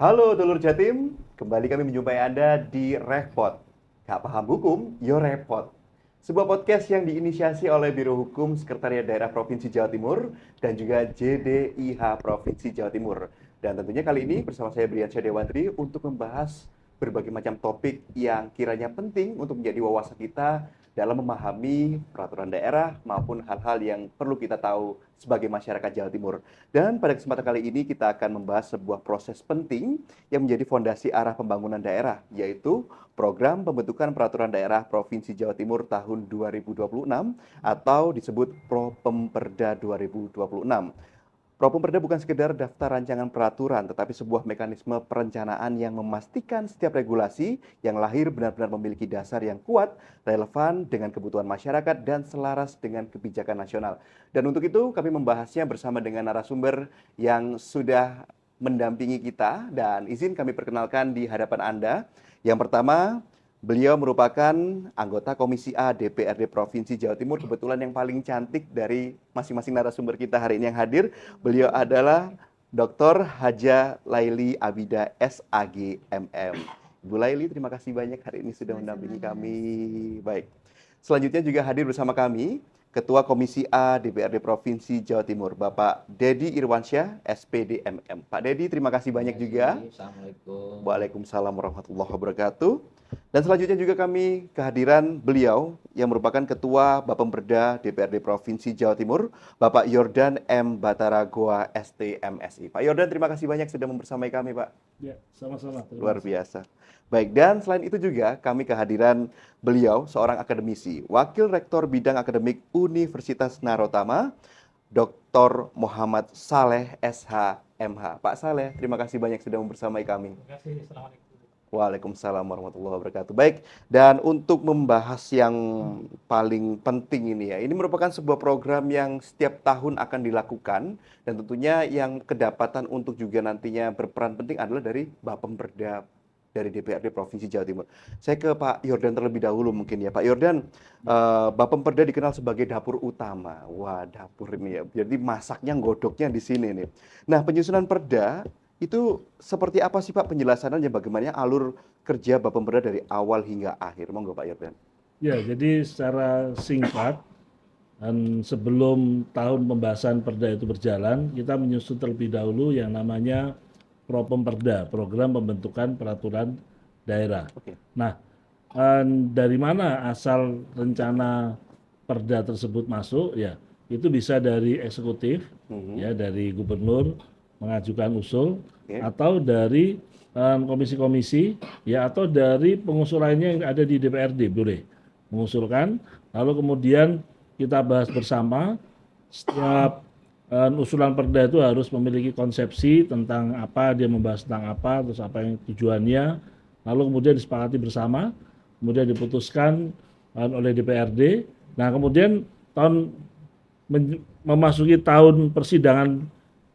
Halo dulur Jatim, kembali kami menjumpai Anda di Repot. Gak paham hukum, yo repot. Sebuah podcast yang diinisiasi oleh Biro Hukum Sekretariat Daerah Provinsi Jawa Timur dan juga JDIH Provinsi Jawa Timur. Dan tentunya kali ini bersama saya Briansyah Dewantri untuk membahas berbagai macam topik yang kiranya penting untuk menjadi wawasan kita dalam memahami peraturan daerah maupun hal-hal yang perlu kita tahu sebagai masyarakat Jawa Timur. Dan pada kesempatan kali ini kita akan membahas sebuah proses penting yang menjadi fondasi arah pembangunan daerah, yaitu Program Pembentukan Peraturan Daerah Provinsi Jawa Timur tahun 2026 atau disebut Propemperda 2026. Propemperda bukan sekedar daftar rancangan peraturan, tetapi sebuah mekanisme perencanaan yang memastikan setiap regulasi yang lahir benar-benar memiliki dasar yang kuat, relevan dengan kebutuhan masyarakat, dan selaras dengan kebijakan nasional. Dan untuk itu kami membahasnya bersama dengan narasumber yang sudah mendampingi kita, dan izin kami perkenalkan di hadapan Anda. Yang pertama, beliau merupakan anggota Komisi A DPRD Provinsi Jawa Timur, kebetulan yang paling cantik dari masing-masing narasumber kita hari ini yang hadir. Beliau adalah Dr. Haja Laili Abida SAG MM. Ibu Laili, terima kasih banyak hari ini sudah mendampingi kami. Baik. Selanjutnya juga hadir bersama kami Ketua Komisi A DPRD Provinsi Jawa Timur, Bapak Dedi Irwansyah, SPD MM. Pak Dedi, terima kasih banyak juga. Assalamualaikum. Waalaikumsalam warahmatullahi wabarakatuh. Dan selanjutnya juga kami kehadiran beliau yang merupakan Ketua Bapemperda DPRD Provinsi Jawa Timur, Bapak Yordan M. Bataragoa STMSI. Pak Yordan, terima kasih banyak sudah membersamai kami, Pak. Ya, sama-sama. Luar biasa. Baik, dan selain itu juga kami kehadiran beliau, seorang akademisi, Wakil Rektor Bidang Akademik Universitas Narotama, Dr. Muhammad Saleh SH MH. Pak Saleh, terima kasih banyak sudah membersamai kami. Terima kasih. Assalamualaikum. Waalaikumsalam warahmatullahi wabarakatuh. Baik, dan untuk membahas yang paling penting ini ya, ini merupakan sebuah program yang setiap tahun akan dilakukan dan tentunya yang kedapatan untuk juga nantinya berperan penting adalah dari Bapemperda dari DPRD Provinsi Jawa Timur. Saya ke Pak Yordan terlebih dahulu mungkin ya. Pak Yordan, Bapemperda dikenal sebagai dapur utama. Wah, dapur ini ya. Jadi masaknya, godoknya di sini nih. Nah, penyusunan perda itu seperti apa sih Pak penjelasannya, bagaimana alur kerja Bapemperda dari awal hingga akhir? Monggo Pak Yordan. Ya, jadi secara singkat, dan sebelum tahun pembahasan perda itu berjalan, kita menyusun terlebih dahulu yang namanya Propemperda, Program Pembentukan Peraturan Daerah. Oke. Nah, dari mana asal rencana perda tersebut masuk? Ya, itu bisa dari eksekutif, ya dari gubernur mengajukan usul, Oke. atau dari komisi-komisi, ya atau dari pengusul lainnya yang ada di DPRD boleh mengusulkan. Lalu kemudian kita bahas bersama. Setiap usulan perda itu harus memiliki konsepsi tentang apa, dia membahas tentang apa, terus apa yang tujuannya, lalu kemudian disepakati bersama, kemudian diputuskan oleh DPRD. Nah, kemudian memasuki tahun persidangan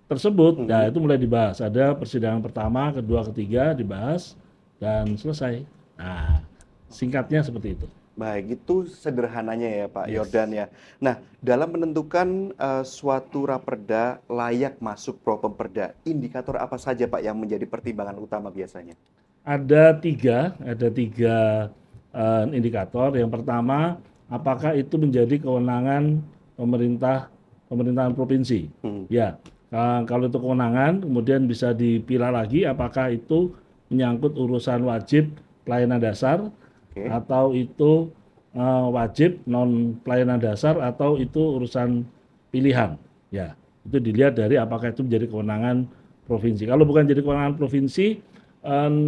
tersebut, nah itu mulai dibahas. Ada persidangan pertama, kedua, ketiga dibahas dan selesai. Nah, singkatnya seperti itu. Baik, itu sederhananya ya Pak Yes. Yordan ya. Nah, dalam menentukan suatu raperda layak masuk Propemperda, indikator apa saja Pak yang menjadi pertimbangan utama biasanya? Ada tiga indikator. Yang pertama, apakah itu menjadi kewenangan pemerintahan provinsi? Ya, kalau itu kewenangan, kemudian bisa dipilah lagi apakah itu menyangkut urusan wajib pelayanan dasar, Oke. atau itu wajib non pelayanan dasar, atau itu urusan pilihan. Ya, itu dilihat dari apakah itu menjadi kewenangan provinsi. Kalau bukan jadi kewenangan provinsi,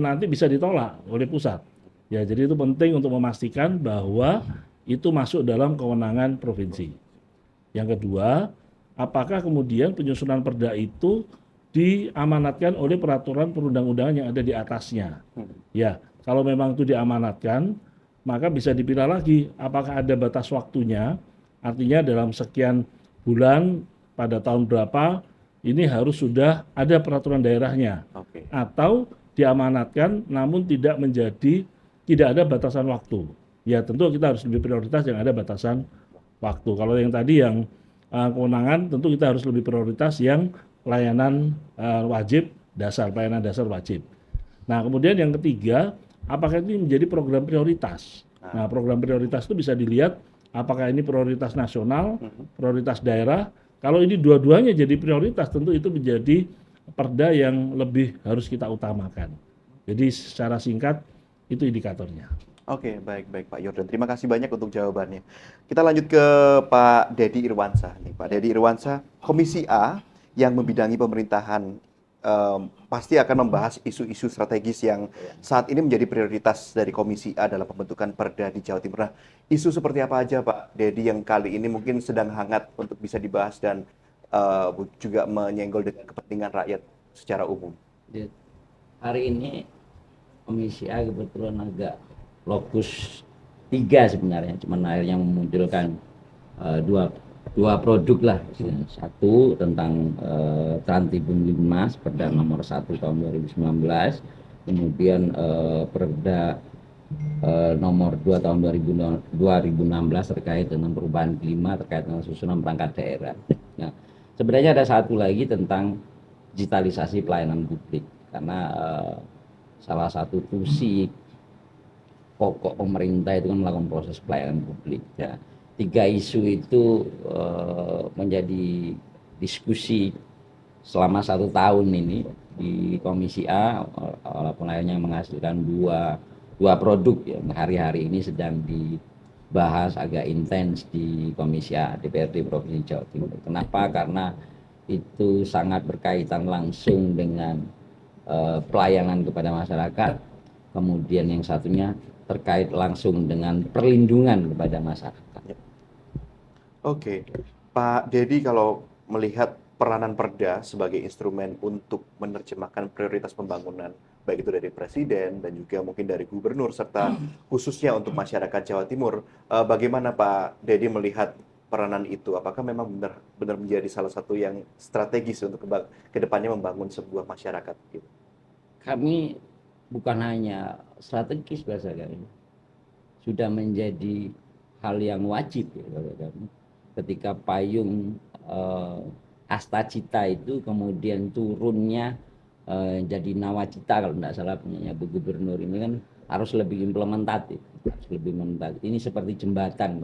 nanti bisa ditolak oleh pusat. Ya, jadi itu penting untuk memastikan bahwa itu masuk dalam kewenangan provinsi. Yang kedua, apakah kemudian penyusunan perda itu diamanatkan oleh peraturan perundang-undangan yang ada di atasnya. Ya, kalau memang itu diamanatkan, maka bisa dipilah lagi apakah ada batas waktunya, artinya dalam sekian bulan pada tahun berapa ini harus sudah ada peraturan daerahnya. Oke. Atau diamanatkan namun tidak ada batasan waktu. Ya, tentu kita harus lebih prioritas yang ada batasan waktu. Kalau yang tadi yang kewenangan, tentu kita harus lebih prioritas yang pelayanan wajib dasar, pelayanan dasar wajib. Nah, kemudian yang ketiga, apakah ini menjadi program prioritas? Nah, program prioritas itu bisa dilihat apakah ini prioritas nasional, prioritas daerah. Kalau ini dua-duanya jadi prioritas, tentu itu menjadi perda yang lebih harus kita utamakan. Jadi secara singkat, itu indikatornya. Oke, baik Pak Yordan. Terima kasih banyak untuk jawabannya. Kita lanjut ke Pak Dedi Irwansyah nih. Pak Dedi Irwansyah, Komisi A yang membidangi pemerintahan pasti akan membahas isu-isu strategis yang saat ini menjadi prioritas dari Komisi A dalam pembentukan perda di Jawa Timur. Nah, isu seperti apa aja Pak Dedi yang kali ini mungkin sedang hangat untuk bisa dibahas dan juga menyenggol dengan kepentingan rakyat secara umum? Hari ini Komisi A kebetulan agak lokus 3 sebenarnya, cuman akhirnya memunculkan dua produk lah. Satu tentang Trantibun Linmas, Perda nomor 1 tahun 2019, kemudian Perda nomor 2 tahun 2016 terkait dengan perubahan klima terkait dengan susunan perangkat daerah. Nah, sebenarnya ada satu lagi tentang digitalisasi pelayanan publik, karena salah satu fungsi pokok pemerintah itu kan melakukan proses pelayanan publik. Ya. 3 isu itu menjadi diskusi selama 1 tahun ini di Komisi A, walaupun akhirnya menghasilkan dua produk yang hari-hari ini sedang dibahas agak intens di Komisi A DPRD Provinsi Jawa Timur. Kenapa? Karena itu sangat berkaitan langsung dengan pelayanan kepada masyarakat, kemudian yang satunya terkait langsung dengan perlindungan kepada masyarakat. Oke, Pak Dedi, kalau melihat peranan Perda sebagai instrumen untuk menerjemahkan prioritas pembangunan, baik itu dari Presiden dan juga mungkin dari Gubernur, serta khususnya untuk masyarakat Jawa Timur, bagaimana Pak Dedi melihat peranan itu? Apakah memang benar menjadi salah satu yang strategis untuk kedepannya membangun sebuah masyarakat? Gitu? Kami bukan hanya strategis bahasa kami, sudah menjadi hal yang wajib ya, kami. Ketika payung Astacita itu kemudian turunnya jadi Nawacita, kalau tidak salah punyanya Bu Gubernur, ini kan harus lebih implementatif, Ini seperti jembatan,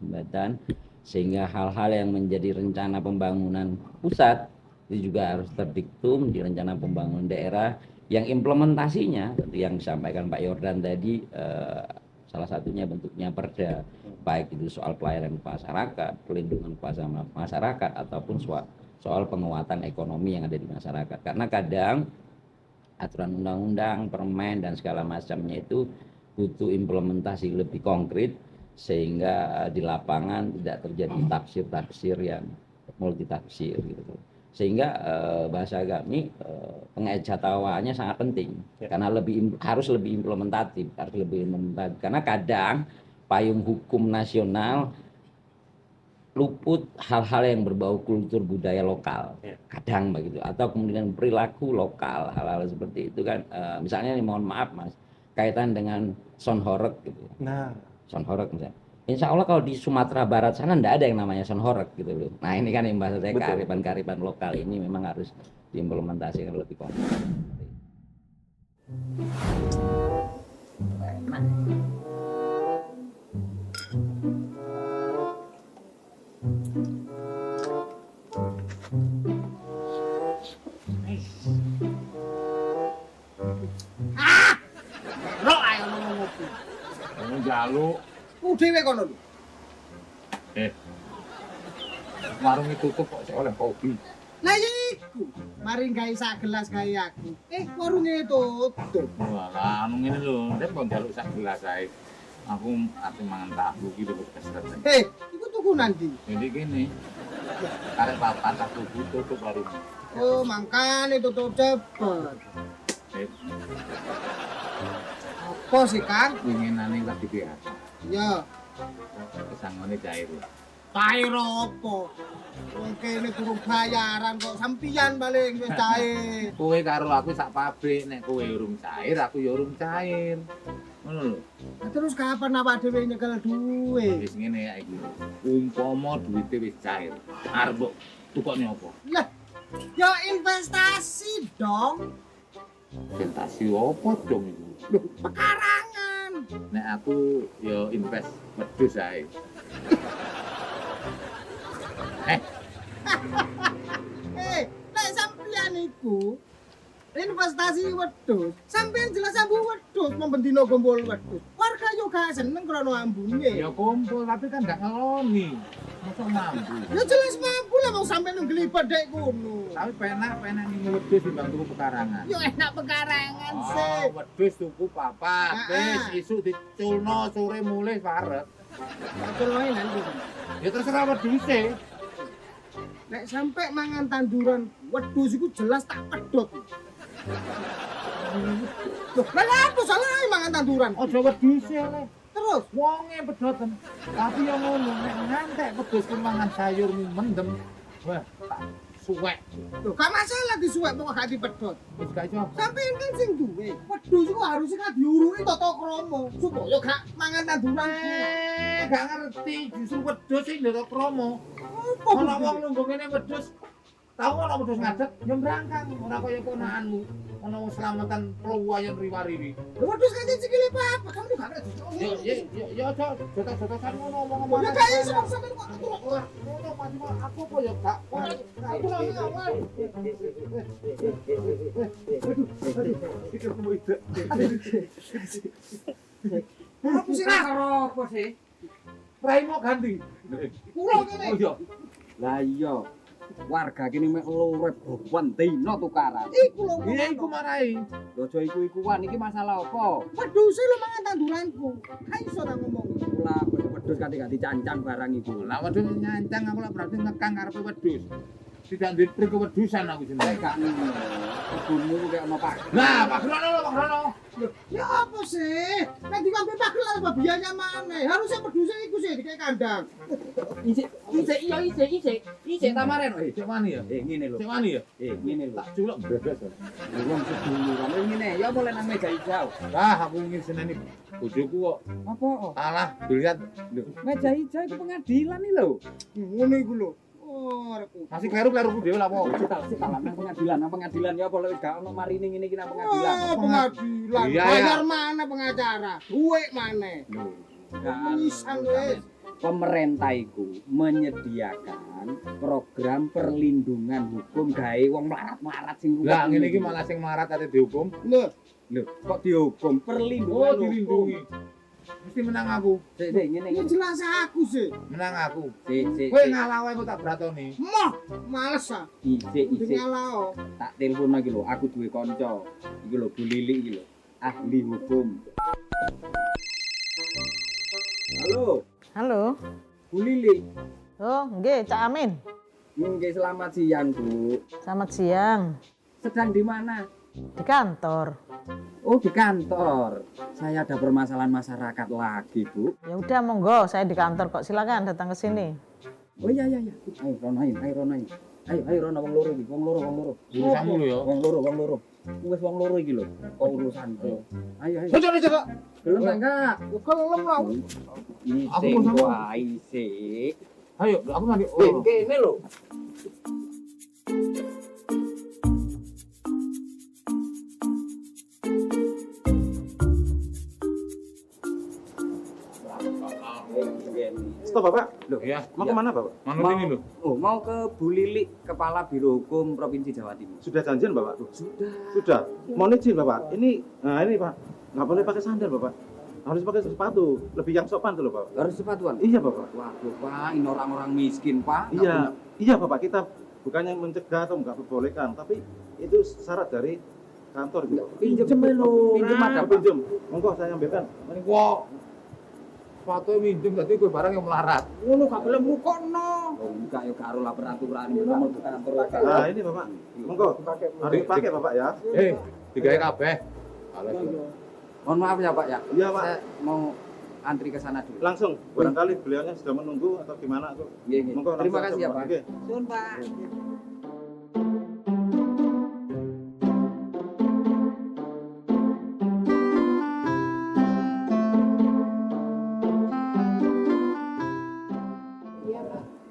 jembatan, sehingga hal-hal yang menjadi rencana pembangunan pusat itu juga harus terdiktum di rencana pembangunan daerah, yang implementasinya yang disampaikan Pak Yordan tadi, salah satunya bentuknya perda, baik itu soal pelayanan masyarakat, pelindungan kepada masyarakat, ataupun soal penguatan ekonomi yang ada di masyarakat. Karena kadang aturan undang-undang, permen dan segala macamnya itu butuh implementasi lebih konkret, sehingga di lapangan tidak terjadi tafsir-tafsir yang multitafsir gitu. Sehingga bahasa kami pengejatawaannya sangat penting, karena harus lebih implementatif, karena kadang payung hukum nasional luput hal-hal yang berbau kultur budaya lokal, kadang begitu, atau kemudian perilaku lokal, hal-hal seperti itu kan, misalnya mohon maaf Mas, kaitan dengan sonhorek gitu. Nah, sonhorek misalnya, Insya Allah kalau di Sumatera Barat sana tidak ada yang namanya sonhorek gitu loh. Nah ini kan yang bahasa saya, kearifan-kearifan lokal ini memang harus diimplementasikan lebih konkret. Rok ayo ngopi. Kamu jaluk. Dhewe kono lho. Warung itu tutup kok saya oleh kopi. Lah iku, mari gawe sak gelas gawe aku. Warunge tutup. Walah, anu ngene lho, nek kok jaluk sak gelas ae. Aku ate mangan tahu gitu kok keseret. Iku tuku nanti. Jadi gini. Karek papan tak tutup warung. Oh, mangkane tutup cepet. Apa sih, Kang? Winginane lagi biasa. Ya, Kesangone cair. cair apa? Wong kene durung bayaran kok sampian paling wis cair. Kowe karo aku sak pabrik, nek kowe urung cair, aku ya urung cair. Ngono lho. Terus kapan awak dhewe nyekel duwe? Wis ngene ya iki. Umpama duwite wis cair, arep mbok tukokne apa? Lah, Ya investasi dong. Investasi apa dong itu? Loh, pekarangan. Nek aku ya invest wedhus ae. Nek sampeyan iku investasi wedhus, sampeyan jelas ambu wedhus, membendino gombol wedhus. Warga yo gak seneng krono ambune. Ya kumpul tapi kan gak ngeloni. Masa mampu. Ya jelas mampu lah mau sampeyan nglibat dek kono. Tapi penak ning wedhus timbang tuku pekarangan. Yo enak pekarangan sih. Wedhus tuku papat, Ah, wis ah. isuk diculno sore mulih parek. Atur wae nanti. Ya terserah wedhuse. Nek sampe mangan tanduran wedhus iku jelas tak pedhot. Loh, lah apa salah mangan tanduran? Aja wedhuse le. Terus Wonge pedoten. Tapi yang ngono nek ngantek wedhus ku mangan sayurmu mendem. Wah, tak suwek. Loh, gak masalah disuwek pokok gak dipedhot. Wis gak iso. Sampeyan kan sing duwe. Wedhus iku harusnya kan diuruki tata krama supaya gak mangan tanduran. Gak ngerti justru wedhus sing ndok kromo. Apa Ana kudu? wong lungguh ngene wedhus. Tahu ana wedhus ngadeg ya brangkang ora kaya ponakanmu. Ana wong slametan pluwayan riwariwi. Lho, wedhus kan sikile apa? Kamu gak ngerti. Ya aja jotos-jotosan ngono ngomong. Ya gak iso sampeyan kok atur. Ora ngono Pak, aku apa ya gak. Aku lagi awal. Pikir kamu ide. Apa sih lah? Apa sih? Rai mau ganti. Kulo kene. Oh iya. Lah iya. Warga kene mek lurip beban dina tukaran. Iku lho. Iya iku marai. Aja iku-ikuan iki masalah apa? Wedhus lho mangan tanduranku. Gak iso tak ngomong. Kula wedhus ganti-ganti cancang barang iku. Lah wedhus nyancang aku lak berarti ngekang karepe wedhus. Tidak duwe kewedusan aku Nek jenenge. gak ngono. Kebunmu kayak ono Pak. Nah, Pak Grono lho, Pak Grono. Ya apa sih? Nek dikampe pagel apa biayanya mana? Harusnya wedhus iku sih dikai kandang. Isik isik tamaren wae. Cek wani ya? Ngene lho. Cek wani ya? Ngene lho. Tak culuk bebas. Wong seduluran ngene ya boleh nang meja hijau. Wah, aku ingin seneni bojoku kok Apa? kalah biliat. Lho, Meja hijau itu pengadilan iki lho. Ngono iku lho. Oh, arepku. masih kleru-kleru dhewe lah apa? Sik nang pengadilan ya apa lek gak ono marine ngene iki nang pengadilan. Oh, pengadilan. Iya, Bayar iya. mana pengacara? Duit mana? Pisan wis. Pemerintah itu menyediakan program perlindungan hukum gawe wong melarat-melarat sing Lah ngene iki malah sing marat ate dihukum. Lho, lho kok dihukum Oh, perlindungan dilindungi. Mesti menang aku. Sik ngene ya iki. jelas aku sih. Menang aku. Sik Kowe ngalah wae kok tak bratoni. Moh, males ah. isik Ngalah. tak telepon iki lho aku duwe kanca. Iki lho Bu Lili iki lho ahli hukum. Halo, Halo. Bu Lili. Oh, nggih, Cak Amin. Nggih selamat siang, Bu. Selamat siang. Sedang di mana? Di kantor. Oh, di kantor. Saya ada permasalahan masyarakat lagi, Bu. Ya udah monggo, saya di kantor kok. Silakan datang ke sini. Oh iya. Ayo Rono. Ayo Rono wong loro iki, wong loro. Urusanmu lho ya. Wong loro. Wis wong loro iki lho. Kok urusanku. Ayo. Ojo ojo. Gelem ta enggak? Ya kelem lah. Aku Isik mau sama. wae isik. Ayo, aku nanti. Kene lho. Stop Bapak, loh, Ya, mau kemana Bapak? manut ini lho. Oh, mau ke Bu Lili, Kepala Biro Hukum Provinsi Jawa Timur. Sudah janjian Bapak? Sudah. Sudah. Mohon izin Bapak, ini Pak, nggak boleh pakai sandal Bapak. Harus pakai sepatu, lebih yang sopan tuh loh Bapak. Harus sepatuan. Iya Bapak. Waduh Pak, ini orang-orang miskin Pak. Nggak Iya, punya- iya Bapak, kita bukannya mencegah atau nggak perbolehkan, tapi itu syarat dari kantor gitu. Bapak. Pinjem lho. Pinjem ada Pak. Pinjem, monggo saya ambilkan. Ini kok sepatu minjem dadi kowe barang yang melarat. Ngono gak gelem rukokno. Oh, enggak ya karo lah peraturan iki nomor kantor. Nah ini Bapak, monggo harus dipakai Bapak ya. Digawe kabeh. Alas. Mohon maaf ya Pak ya. Iya Pak, Saya mau antri ke sana dulu. langsung. Barangkali beliaunya sudah menunggu atau gimana tuh. Nggih, nggih. Monggo Terima langsung kasih ya aja, Pak. Oke. Sun Pak.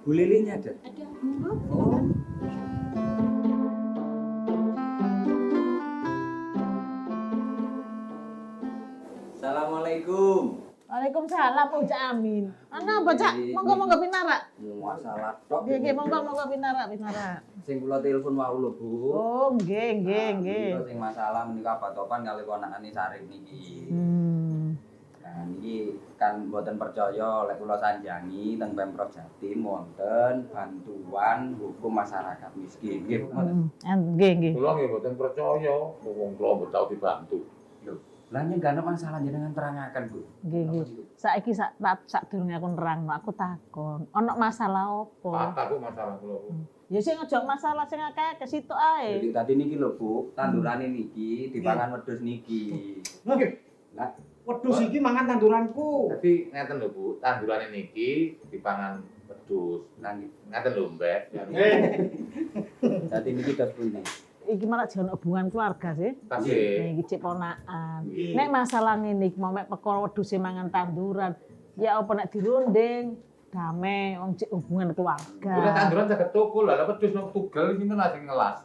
Bu Lilinya ada? Ada. Oh. Assalamualaikum. Waalaikumsalam Bu Cak Amin. Ana apa Cak? Monggo pinara. Masalah tok. Nggih monggo pinara. Sing kula telepon wau lho, Bu. Oh, nggih. Kula sing masalah menika batopan kali ponakane Sarip niki. Nah, niki kan mboten percaya lek kula sanjangi teng Pemprov Jatim wonten bantuan hukum masyarakat miskin. Nggih, ngoten. Nggih. Kula nggih mboten percaya, wong kula mboten tau dibantu. Lho, lah yen gak ana masalah jenengan terangaken, Bu. Nggih. Saiki sadurunge aku nerangno, aku takon, ana masalah opo? Aku masalah kula, Bu. Ya sing aja masalah sing akeh ke situ ae. Jadi tadi niki lho, Bu, tandurane niki dipangan wedhus niki. Nggih. Lah, Wedhus iki mangan tanduranku. Tapi ngeten lho, Bu, tandurane niki dipangan wedhus. lah Ngeten lho, Mbak. dadi niki dos pundi? Iki malah jangan hubungan keluarga sih. Tasih. Iki cek ponakan. Nek masalah ngene iki mau mek perkara wedhus mangan tanduran, ya apa nek dirunding damai wong cek hubungan keluarga. Nek tanduran saged tukul, lah wedhus nang tugel iki lah sing ngelas.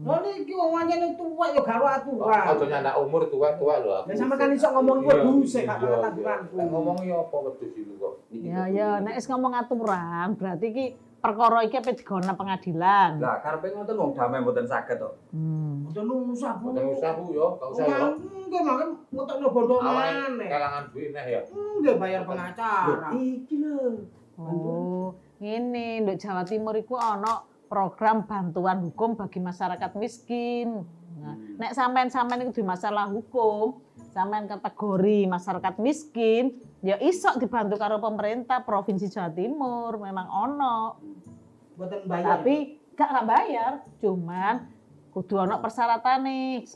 Lho niki wong anyene tuwa ya garo aturan. Aja nyandak umur tua-tua lho aku. Lah sampe kan iso ngomong wedhus e gak tanduranku. Ngomong ya apa wedhus iku kok. Ya nek wis ngomong aturan, berarti iki perkara iki ape digono pengadilan. Lah karepe ngoten wong damai mboten saged to. Mboten usah Bu. Mboten usah Bu ya, gak usah ya. Nggih mangan ngutokno bondo Awake maneh. kalangan duit neh ya. Nggih bayar pengacara. Iki lho. Oh, ngene nduk Jawa Timur iku ana program bantuan hukum bagi masyarakat miskin. Nah, nek sampean iku di masalah hukum, sampean kategori masyarakat miskin, ya iso dibantu karo pemerintah Provinsi Jawa Timur, memang ono. Mboten bayar. Tapi gak bayar, cuman kudu ono persyaratan.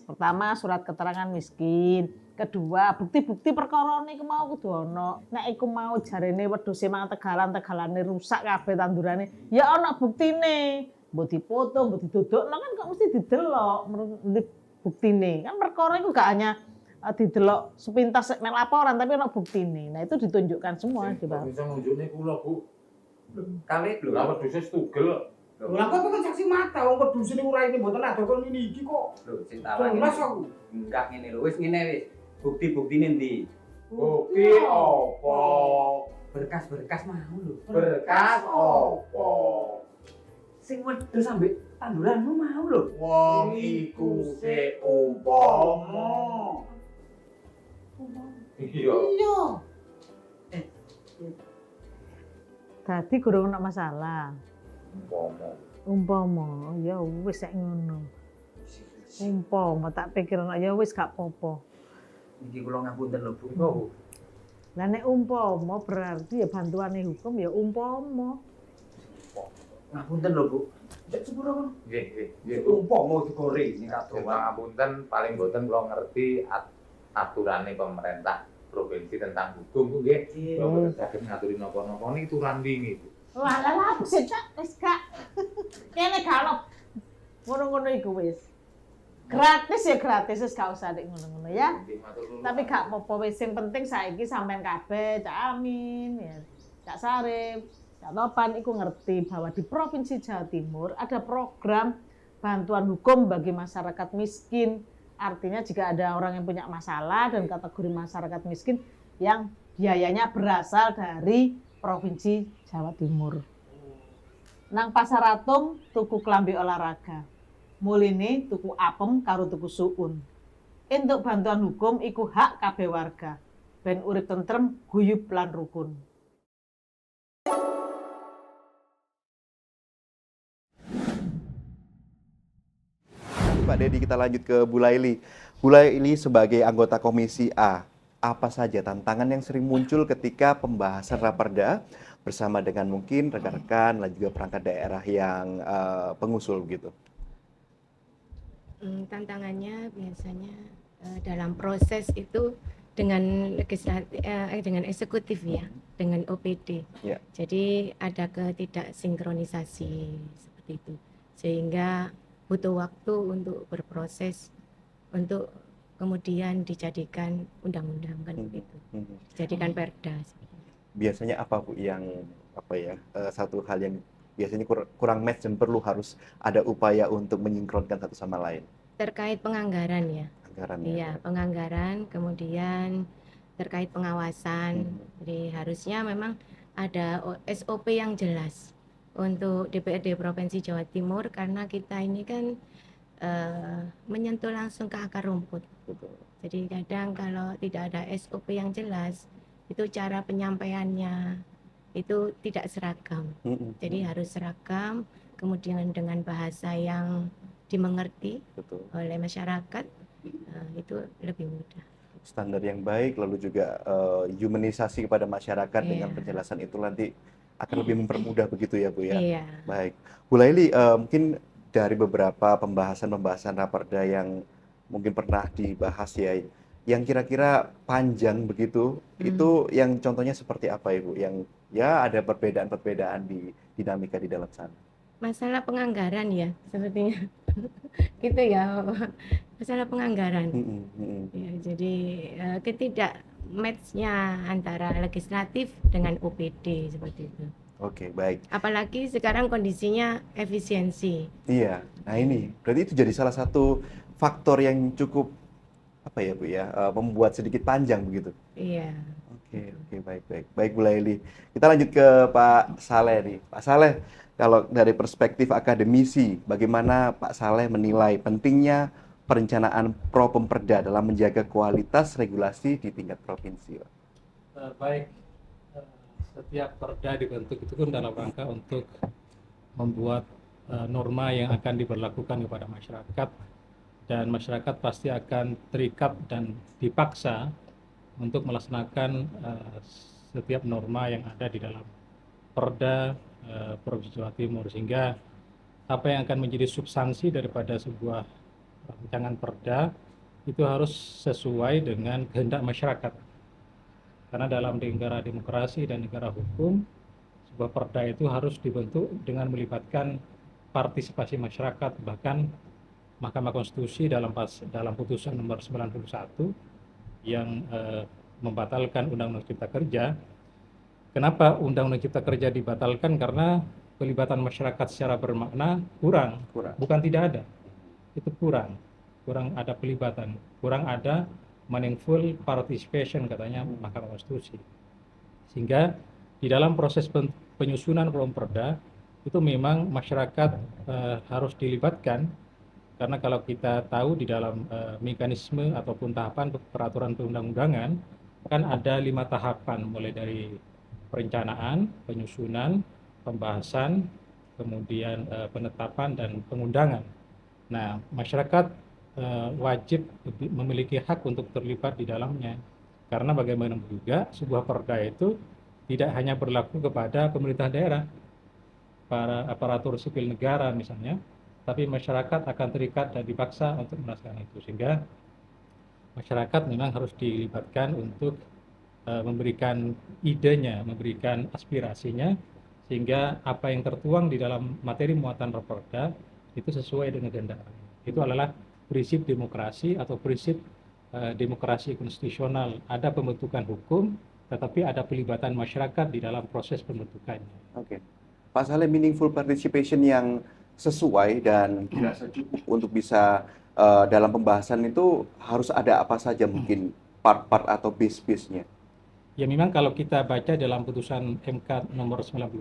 Pertama, surat keterangan miskin. Kedua, bukti-bukti perkara niku mau kudu ono. Nek iku mau jarene wedhuse mangan tegalane rusak kabeh tandurane, ya ono buktine. Mbok dipoto, mbok didodokno kan kok mesti didelok buktine. Kan perkara iku gak hanya didelok sepintas mek laporan tapi ono buktine. Nah, itu ditunjukkan semua di bawah. Bisa ngunjukne kula, Bu. Kali lho. Lah wedhuse tugel. Lah kok kan saksi mata wong wedhus ini uraine mboten ada kon ini iki kok. Lho, sing talang. Jelas aku. Enggak ngene lho, wis ngene wis. Bukti-buktine ndi? Bukti apa? Berkas-berkas mau lho. Berkas apa? Sing wedhus ambek tanduranmu mau lho. Wong iku sik umpama. Iya. Iya. Dadi gurung ono masalah. Umpama. Ya wis sak ngono. Umpama tak pikir ya wis gak apa-apa. Iki kula ngapunten lho, Bu. Oh. Lah nek umpama berarti ya bantuane hukum ya umpama. Ngapunten lho, Bu. Cek sepuro kon. Nggih. Umpama digoreng ning kadoan. Ngapunten paling boten kula ngerti aturane pemerintah provinsi tentang hukum Bu nggih. Kula boten saged ngaturi napa-napa niki turan wingi Bu. Lah sik Cak, wis gak. Kene gak ngono-ngono iku wis. Gratis ya gratis, wis gak usah nek ngono-ngono ya. Tapi gak apa-apa wis sing penting saiki sampean kabeh Cak Amin ya. Cak Sarip, Cak Topan iku ngerti bahwa di Provinsi Jawa Timur ada program bantuan hukum bagi masyarakat miskin. Artinya jika ada orang yang punya masalah dan kategori masyarakat miskin yang biayanya berasal dari Provinsi Jawa Timur. Nang Pasar Atom tuku klambi olahraga. Muline tuku apem karo tuku suun. Entuk bantuan hukum iku hak kabeh warga. Ben urip tentrem, guyub lan rukun. Pak Dedi, kita lanjut ke Bu Laili. Bu Laili sebagai anggota Komisi A, apa saja tantangan yang sering muncul ketika pembahasan raperda bersama dengan mungkin rekan-rekan dan juga perangkat daerah yang pengusul gitu? Tantangannya biasanya dalam proses itu dengan dengan eksekutif ya, dengan OPD. Ya. Jadi ada ketidaksinkronisasi seperti itu, sehingga butuh waktu untuk berproses untuk kemudian dijadikan undang-undang kan begitu, dijadikan perda. Biasanya apa Bu yang satu hal yang biasanya kurang match dan perlu harus ada upaya untuk menyinkronkan satu sama lain? Terkait penganggaran ya. Anggaran, Iya, penganggaran, kemudian terkait pengawasan. Jadi harusnya memang ada SOP yang jelas untuk DPRD Provinsi Jawa Timur, karena kita ini kan menyentuh langsung ke akar rumput gitu. Jadi kadang kalau tidak ada SOP yang jelas, itu cara penyampaiannya itu tidak seragam. Jadi harus seragam, kemudian dengan bahasa yang dimengerti oleh masyarakat, itu lebih mudah. Standar yang baik, lalu juga humanisasi kepada masyarakat dengan penjelasan itu nanti akan lebih mempermudah begitu ya Bu ya. Iya. Baik, Bu Laili, mungkin dari beberapa pembahasan Raperda yang mungkin pernah dibahas ya, yang kira-kira panjang begitu, itu yang contohnya seperti apa Ibu? Yang ya ada perbedaan-perbedaan di dinamika di dalam sana. Masalah penganggaran ya, sepertinya. Gitu ya, masalah penganggaran. Ya, jadi ketidak match-nya antara legislatif dengan OPD seperti itu. Oke, baik. Apalagi sekarang kondisinya efisiensi. Iya, nah ini berarti itu jadi salah satu faktor yang cukup apa ya Bu ya, membuat sedikit panjang begitu. Iya. Oke, baik Bu Laili. Kita lanjut ke Pak Saleh nih. Pak Saleh, kalau dari perspektif akademisi, bagaimana Pak Saleh menilai pentingnya perencanaan Pro-Pemperda dalam menjaga kualitas regulasi di tingkat provinsi? Baik, setiap perda dibentuk itu kan dalam rangka untuk membuat norma yang akan diberlakukan kepada masyarakat, dan masyarakat pasti akan terikat dan dipaksa untuk melaksanakan setiap norma yang ada di dalam perda Provinsi Jawa Timur, sehingga apa yang akan menjadi substansi daripada sebuah rancangan perda itu harus sesuai dengan kehendak masyarakat. Karena dalam negara demokrasi dan negara hukum, sebuah perda itu harus dibentuk dengan melibatkan partisipasi masyarakat. Bahkan Mahkamah Konstitusi dalam putusan nomor 91 yang membatalkan Undang-Undang Cipta Kerja. Kenapa Undang-Undang Cipta Kerja dibatalkan? Karena pelibatan masyarakat secara bermakna kurang. Bukan tidak ada, itu kurang ada pelibatan, kurang ada meaningful participation katanya Mahkamah Konstitusi. Sehingga di dalam proses penyusunan Pro-Perda itu memang masyarakat harus dilibatkan, karena kalau kita tahu di dalam mekanisme ataupun tahapan peraturan perundang-undangan kan ada 5 tahapan, mulai dari perencanaan, penyusunan, pembahasan, kemudian penetapan dan pengundangan. Nah, masyarakat wajib memiliki hak untuk terlibat di dalamnya, karena bagaimanapun juga sebuah perda itu tidak hanya berlaku kepada pemerintah daerah, para aparatur sipil negara misalnya, tapi masyarakat akan terikat dan dipaksa untuk melaksanakan itu, sehingga masyarakat memang harus dilibatkan untuk memberikan idenya, memberikan aspirasinya, sehingga apa yang tertuang di dalam materi muatan Raperda itu sesuai dengan kehendak. Itu adalah prinsip demokrasi atau prinsip demokrasi konstitusional. Ada pembentukan hukum, tetapi ada pelibatan masyarakat di dalam proses pembentukannya. Oke, Pak Saleh, meaningful participation yang sesuai dan dirasa cukup untuk bisa dalam pembahasan itu harus ada apa saja mungkin part-part atau base-base-nya? Ya memang kalau kita baca dalam putusan MK nomor 91,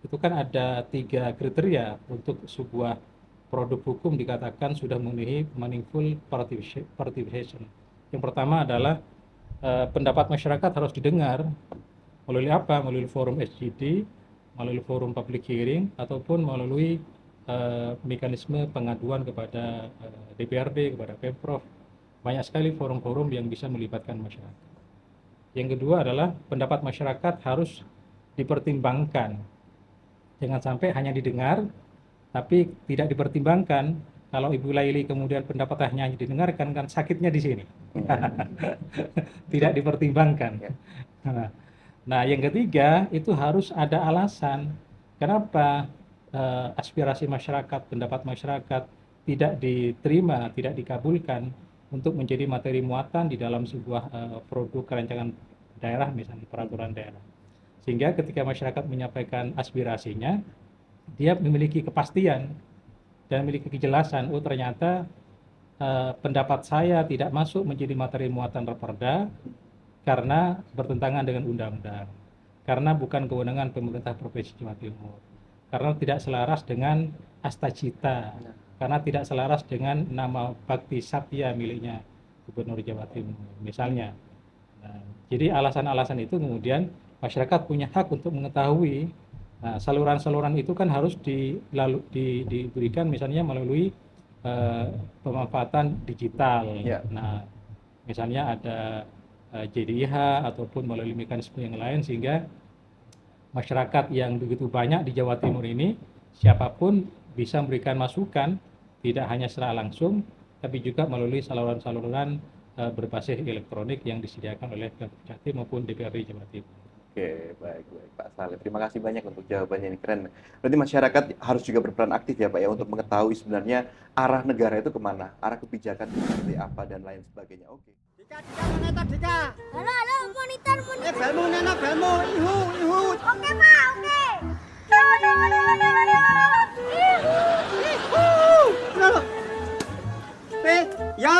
itu kan ada 3 kriteria untuk sebuah produk hukum dikatakan sudah memenuhi meaningful participation. Yang pertama adalah pendapat masyarakat harus didengar. Melalui apa? Melalui forum SGD, melalui forum public hearing, ataupun melalui mekanisme pengaduan kepada DPRD, kepada Pemprov. Banyak sekali forum-forum yang bisa melibatkan masyarakat. Yang kedua adalah pendapat masyarakat harus dipertimbangkan. Jangan sampai hanya didengar, tapi tidak dipertimbangkan. Kalau Ibu Laili kemudian pendapatnya hanya didengarkan, kan sakitnya di sini. Tidak dipertimbangkan. Nah, yang ketiga itu harus ada alasan kenapa aspirasi masyarakat, pendapat masyarakat tidak diterima, tidak dikabulkan untuk menjadi materi muatan di dalam sebuah produk rancangan daerah, misalnya peraturan daerah. Sehingga ketika masyarakat menyampaikan aspirasinya, dia memiliki kepastian dan memiliki kejelasan, oh ternyata pendapat saya tidak masuk menjadi materi muatan Raperda, karena bertentangan dengan undang-undang, karena bukan kewenangan pemerintah Provinsi Jawa Timur, karena tidak selaras dengan asta cita, karena tidak selaras dengan nama bakti satya miliknya Gubernur Jawa Timur misalnya. Nah, jadi alasan-alasan itu kemudian masyarakat punya hak untuk mengetahui. Nah, saluran-saluran itu kan harus diberikan misalnya melalui pemanfaatan digital. Nah, misalnya ada JDIH ataupun melalui mekanisme yang lain, sehingga masyarakat yang begitu banyak di Jawa Timur ini siapapun bisa memberikan masukan, tidak hanya secara langsung tapi juga melalui saluran-saluran berbasis elektronik yang disediakan oleh Pemprov Jatim maupun DPRD Jawa Timur. Oke, baik Pak Saleh. Terima kasih banyak untuk jawabannya, ini keren. Berarti masyarakat harus juga berperan aktif ya Pak ya, untuk mengetahui sebenarnya arah negara itu kemana, arah kebijakan itu seperti apa dan lain sebagainya. Oke. Dika, mana tak Dika? Halo, monitor. Belmu, Nana, belmu, ihu. Oke, Pak, oke. Ihu. Ya. Yo,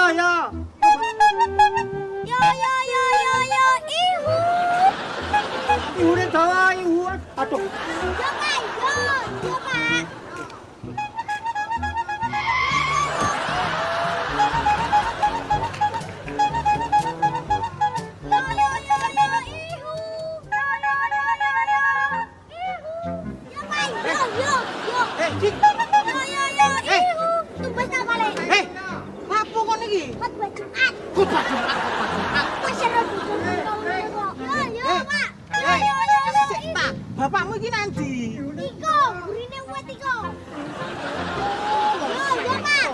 ihu. Ihu deh, dawa, ihu. Aduh. Yo, Pak, yo, Pak. Bapakmu iki nanti. Iko, burine wet iko. Yo, Pak.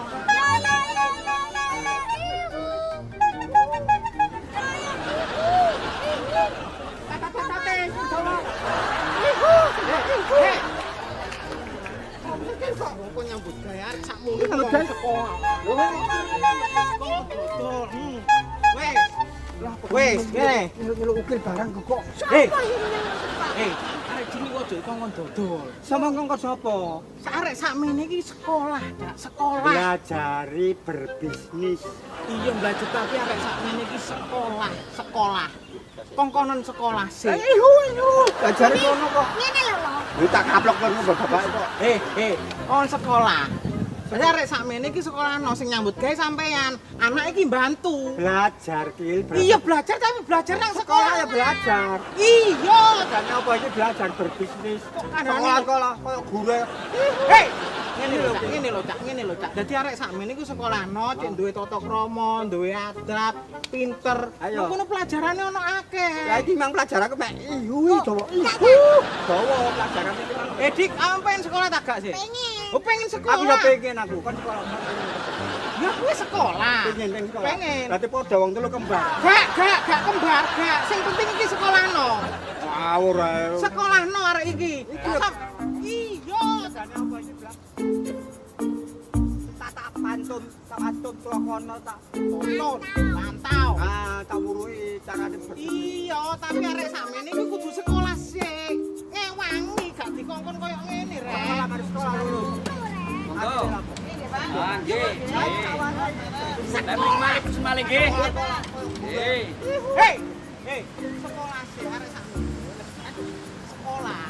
Wes, ngene. Nyeluk ukir barang kok. Arek jini ojo kongkon dodol. Sama kongkon sapa? Arek sakmene iki sekolah, Dak. Sekolah. Belajari berbisnis. Iya, belajar tapi arek sakmene iki sekolah. Kongkonan sekolah sih. Ihu. Belajar kono kok. Ngene lho. Lu tak kaplok kono bapak kok. Kon sekolah. Saya arek sakmene iki sekolahno sing nyambut gawe sampean. Anak iki bantu. Belajar, Kil. Iya, belajar tapi belajar nang sekolah ya belajar. Iya, dan apa iki belajar berbisnis. Sekolah koyo guru. Ngene lho, Cak. Dadi arek sakmene iku sekolahno cek duwe tata krama, duwe adab, pinter. Ngono pelajarane ono akeh. Lah iki mang pelajaranku mek ihu dawa. Dawa pelajaran iki. Dik, sampean sekolah tak gak sih? Pengen sekolah. Aku ya pengen aku, kan sekolah. Ya kuwi sekolah. Pengen sekolah. Pengen. Berarti padha wong telu kembar. Gak kembar, gak. Sing penting iki sekolahno. Ngawur ae. Sekolahno arek iki. Iya, jane apa iki, Blak? Tak pantun klokono tak tonton, pantau. Tak wuruhi carane bersih. Iya, tapi arek sakmene iki kudu sekolah sih. Ngewangi gak dikongkon koyo ngene, Rek. Sekolah mari sekolah lulus. Monggo. Nggih. Tapi semale nggih. Hei. Sekolah sih arek sakmene. Sekolah.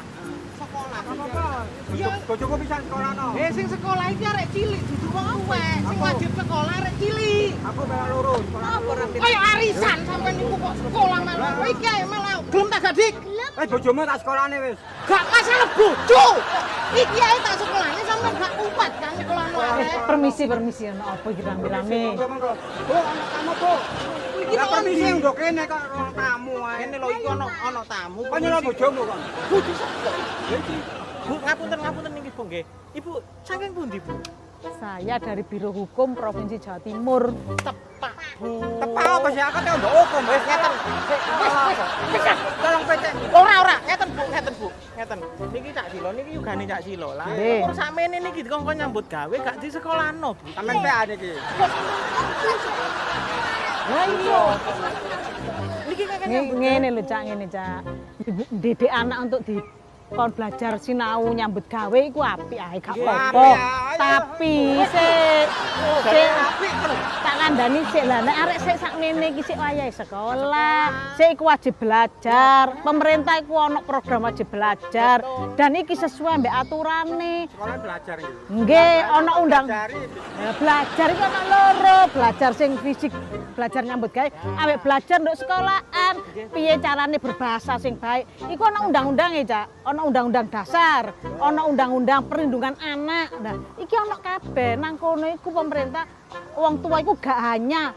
Apa-apa. Iya, bojoku bisa sekolahno. Sing sekolah iki arek cilik, dudu wong tuwek. Sing wajib sekolah arek cilik. Aku malah lurus. Kayak arisan sampean niku kok sekolah malah. Kowe iki ae malah gelem tak gak, Dik? Bojomu tak sekolahne wis. Gak masalah bojo. Iki ae tak sekolahne sampean gak kuat kan sekolahno arek. Permisi ono apa iki rame-rame? Bu, ana tamu, Bu. Iki permisi ndok kene kok ana tamu ae. Kene lho iki ana tamu. Kok nyela bojomu kok? Bojo sapa? Bu, ngapunten niki, Bu nggih. Ibu saking pundi, Bu? Saya dari Biro Hukum Provinsi Jawa Timur. Tepak, Bu. Tepak apa sih? Aku teh ndok hukum wis ngeten. Wis, tolong PT. Ora, ngeten, Bu. Ngeten. Niki Cak Silo niki yugane Cak Silo. Lah, kok sakmene niki dikongkon nyambut gawe gak di sekolahno, Bu. Sampeyan PA niki. Lah iya. Niki kakek Ngene lho, Cak, ngene, Cak. Didik anak untuk kon belajar sinau nyambut gawe iku apik ae gak Nggih, apa-apa. apik ae. Tapi tak kandhani sik lah nek arek sik sakmene iki sik wayahe sekolah, sik iku wajib belajar. Pemerintah iku ono program wajib belajar dan iki sesuai mbek aturane. Sekolah belajar iki. Nggih, ono undang. Ya, belajar iku ono loro, belajar sing fisik, belajar nyambut gawe, ambek belajar nduk sekolahan, piye carane berbahasa sing baik. Iku ono undang-undange, Cak. Ono undang-undang dasar, ono undang-undang perlindungan anak. Nah, iki ono kabeh nang kono iku pemerintah wong tua iku gak hanya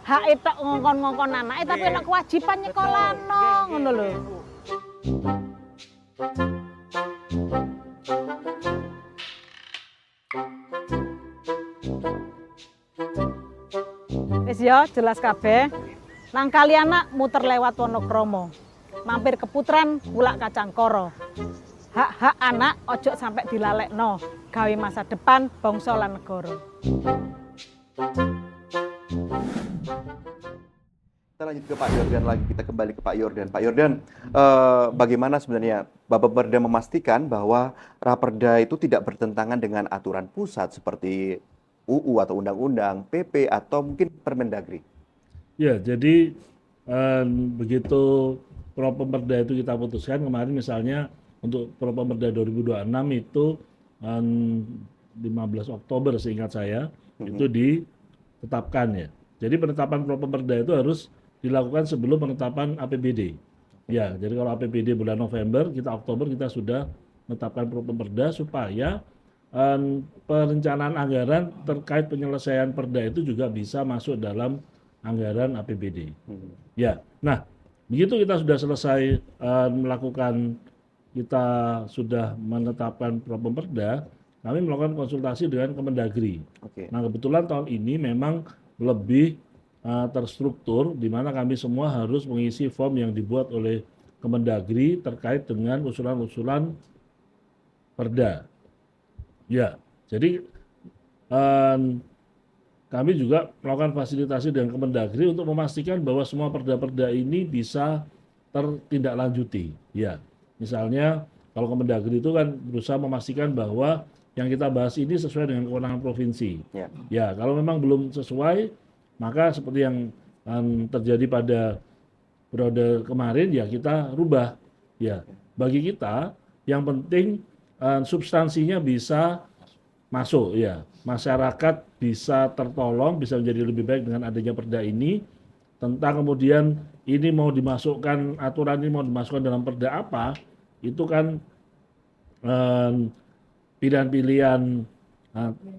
hak tok ngongkon-ngongkon anake tapi ono kewajiban nyekolahno ngono lho. Wis ya, jelas kabeh. Nang kali anak muter lewat Wonokromo. Mampir ke Putran, Bulak Kacang Koro. Hak-hak anak ojo sampai dilalekno, gawe masa depan bangsa lan negara. Kita lanjut ke Pak Yordan lagi, kita kembali ke Pak Yordan. Pak Yordan, bagaimana sebenarnya Bapak Perda memastikan bahwa Raperda itu tidak bertentangan dengan aturan pusat seperti UU atau Undang-Undang, PP atau mungkin Permendagri? Ya, jadi begitu Properda itu kita putuskan kemarin misalnya untuk Properda 2026 itu 15 Oktober seingat saya itu ditetapkan ya. Jadi penetapan Properda itu harus dilakukan sebelum penetapan APBD. Ya, jadi kalau APBD bulan November, kita Oktober kita sudah menetapkan Properda supaya perencanaan anggaran terkait penyelesaian perda itu juga bisa masuk dalam anggaran APBD. Ya, nah begitu kita sudah selesai kita sudah menetapkan Properda, kami melakukan konsultasi dengan Kemendagri. Nah kebetulan tahun ini memang lebih terstruktur, di mana kami semua harus mengisi form yang dibuat oleh Kemendagri terkait dengan usulan-usulan perda. Ya, jadi kami juga melakukan fasilitasi dengan Kemendagri untuk memastikan bahwa semua perda-perda ini bisa tertindaklanjuti. Ya, misalnya kalau Kemendagri itu kan berusaha memastikan bahwa yang kita bahas ini sesuai dengan kewenangan provinsi. Ya, kalau memang belum sesuai, maka seperti yang terjadi pada periode kemarin, ya kita rubah. Ya, bagi kita yang penting substansinya bisa masuk, ya, masyarakat bisa tertolong, bisa menjadi lebih baik dengan adanya perda ini. Tentang kemudian ini mau dimasukkan, aturan ini mau dimasukkan dalam perda apa, itu kan pilihan-pilihan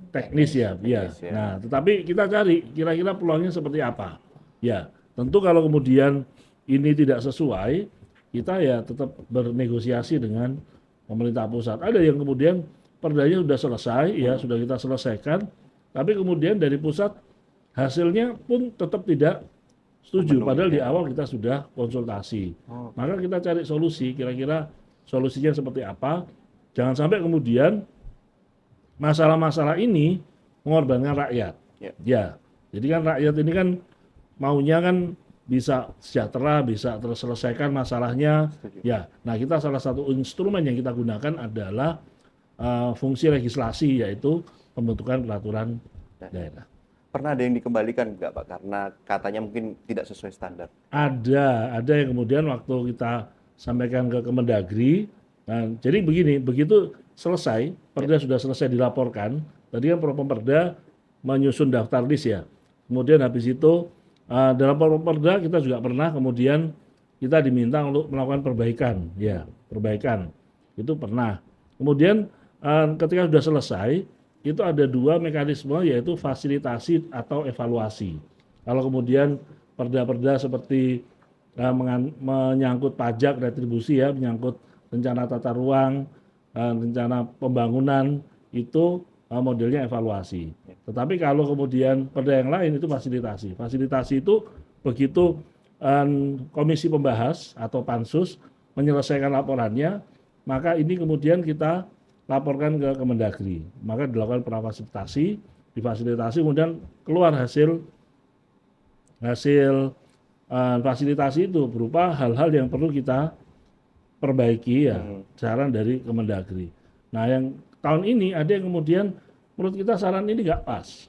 teknis ya, ya. Nah, tetapi kita cari kira-kira peluangnya seperti apa. Ya, tentu kalau kemudian ini tidak sesuai, kita ya tetap bernegosiasi dengan pemerintah pusat. Ada yang kemudian perdanya sudah selesai, ya sudah kita selesaikan, tapi kemudian dari pusat hasilnya pun tetap tidak setuju. Padahal di awal kita sudah konsultasi. Maka kita cari solusi, kira-kira solusinya seperti apa. Jangan sampai kemudian masalah-masalah ini mengorbankan rakyat. Ya, jadi kan rakyat ini kan maunya kan bisa sejahtera, bisa terselesaikan masalahnya. Ya, nah kita salah satu instrumen yang kita gunakan adalah fungsi legislasi, yaitu pembentukan peraturan daerah. Pernah ada yang dikembalikan enggak Pak? Karena katanya mungkin tidak sesuai standar. Ada yang kemudian waktu kita sampaikan ke Kemendagri. Nah, jadi begini, begitu selesai, perda sudah selesai dilaporkan. Tadi kan Properda menyusun daftar list ya. Kemudian habis itu dalam Properda kita juga pernah kemudian kita diminta untuk melakukan perbaikan, ya perbaikan itu pernah. Kemudian ketika sudah selesai, itu ada dua mekanisme, yaitu fasilitasi atau evaluasi. Kalau kemudian perda-perda seperti menyangkut pajak, retribusi ya, menyangkut rencana tata ruang, rencana pembangunan, itu modelnya evaluasi. Tetapi kalau kemudian perda yang lain itu fasilitasi. Fasilitasi itu begitu komisi pembahas atau pansus menyelesaikan laporannya, maka ini kemudian kita laporkan ke Kemendagri. Maka dilakukan prafasilitasi, difasilitasi, kemudian keluar hasil fasilitasi itu berupa hal-hal yang perlu kita perbaiki ya, saran dari Kemendagri. Nah yang tahun ini ada yang kemudian menurut kita saran ini nggak pas,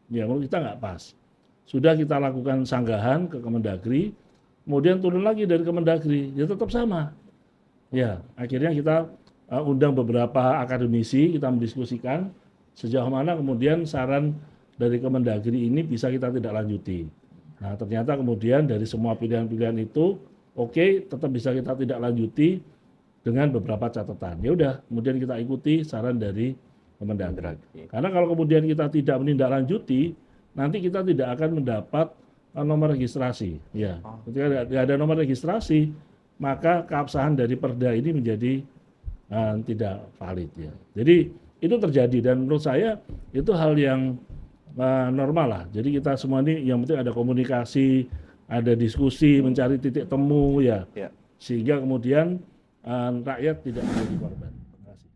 ya menurut kita nggak pas. Sudah kita lakukan sanggahan ke Kemendagri, kemudian turun lagi dari Kemendagri, ya tetap sama. Ya akhirnya kita undang beberapa akademisi, kita mendiskusikan sejauh mana kemudian saran dari Kemendagri ini bisa kita tidak lanjuti. Nah ternyata kemudian dari semua pilihan-pilihan itu, oke, tetap bisa kita tidak lanjuti dengan beberapa catatan. Ya udah, kemudian kita ikuti saran dari Kemendagri. Karena kalau kemudian kita tidak menindaklanjuti, nanti kita tidak akan mendapat nomor registrasi. Ya, ketika tidak ada nomor registrasi, maka keabsahan dari perda ini menjadi tidak valid. Ya. Jadi itu terjadi dan menurut saya itu hal yang normal lah. Jadi kita semua ini yang penting ada komunikasi, ada diskusi, mencari titik temu ya. Sehingga kemudian rakyat tidak menjadi korban. Terima kasih.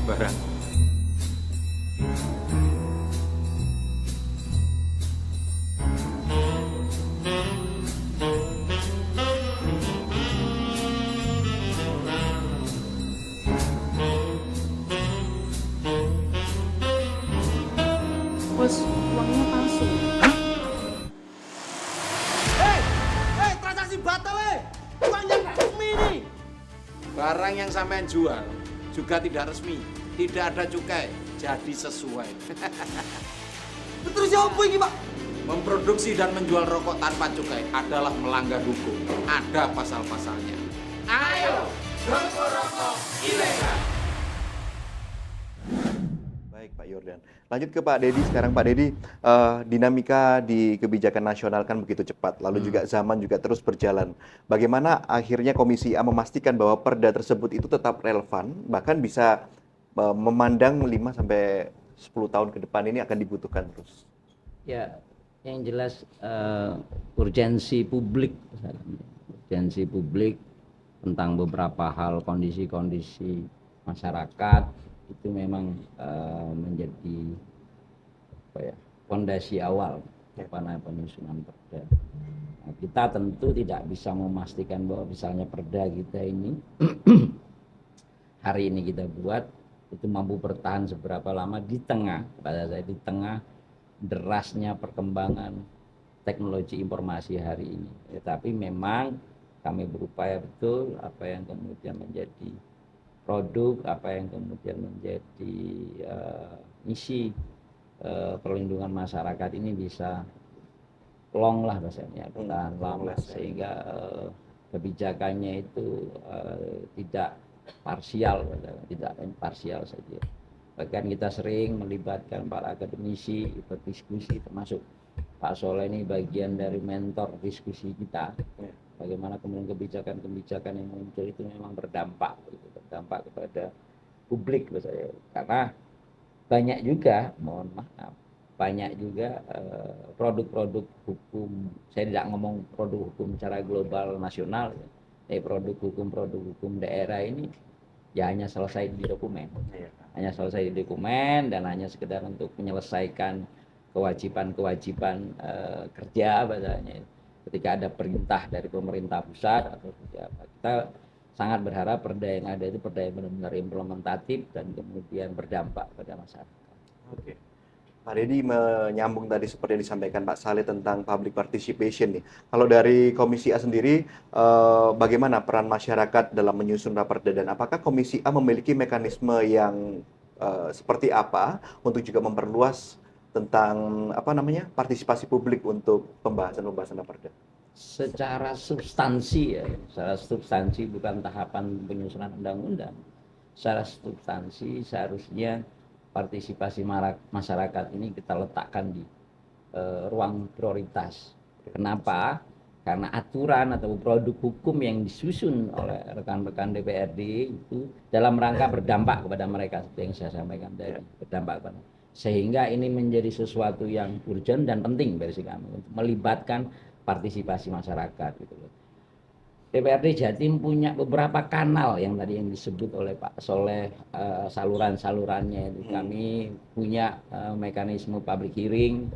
Barang. Bos, uangnya palsu. Transaksi batal, uang yang resmi nih. Barang yang sampean jual juga tidak resmi, tidak ada cukai, jadi sesuai. Terus apa ini, Pak? Memproduksi dan menjual rokok tanpa cukai adalah melanggar hukum. Ada pasal-pasalnya. Ayo, rokok ilegal. Baik Pak Yordan. Lanjut ke Pak Dedi sekarang. Pak Dedi, dinamika di kebijakan nasional kan begitu cepat, lalu juga zaman juga terus berjalan. Bagaimana akhirnya Komisi A memastikan bahwa perda tersebut itu tetap relevan, bahkan bisa memandang 5 sampai 10 tahun ke depan ini akan dibutuhkan terus? Ya, yang jelas urgensi publik tentang beberapa hal, kondisi-kondisi masyarakat itu memang menjadi fondasi awal penyusunan perda. Nah, kita tentu tidak bisa memastikan bahwa misalnya perda kita ini hari ini kita buat itu mampu bertahan seberapa lama di tengah derasnya perkembangan teknologi informasi hari ini. Tapi memang kami berupaya betul apa yang kemudian menjadi produk, apa yang kemudian menjadi misi perlindungan masyarakat ini bisa long lah bahasanya, bertahan lama sehingga kebijakannya itu tidak parsial saja. Bahkan kita sering melibatkan para akademisi berdiskusi, termasuk Pak Soleh ini bagian dari mentor diskusi kita. Bagaimana kemudian kebijakan-kebijakan yang muncul itu memang berdampak kepada publik saya. Karena banyak juga, banyak juga produk-produk hukum. Saya tidak ngomong produk hukum secara global nasional, produk hukum daerah ini ya hanya selesai di dokumen, dan hanya sekedar untuk menyelesaikan kewajiban-kewajiban kerja bahasanya. Ketika ada perintah dari pemerintah pusat atau apa, kita sangat berharap perda yang ada itu perda yang benar-benar implementatif dan kemudian berdampak pada masyarakat. Oke. Pak Dedi menyambung tadi seperti yang disampaikan Pak Saleh tentang public participation nih. Kalau dari Komisi A sendiri, bagaimana peran masyarakat dalam menyusun raperda dan apakah Komisi A memiliki mekanisme yang seperti apa untuk juga memperluas tentang partisipasi publik untuk pembahasan raperda? Secara substansi bukan tahapan penyusunan undang-undang. Secara substansi seharusnya partisipasi masyarakat ini kita letakkan di ruang prioritas. Kenapa? Karena aturan atau produk hukum yang disusun oleh rekan-rekan DPRD itu dalam rangka berdampak kepada mereka, seperti yang saya sampaikan tadi, berdampak kepada. Sehingga ini menjadi sesuatu yang urgent dan penting versi kami untuk melibatkan partisipasi masyarakat gitu loh. DPRD Jatim punya beberapa kanal yang tadi yang disebut oleh Pak Soleh, saluran-salurannya itu. Kami punya mekanisme public hearing,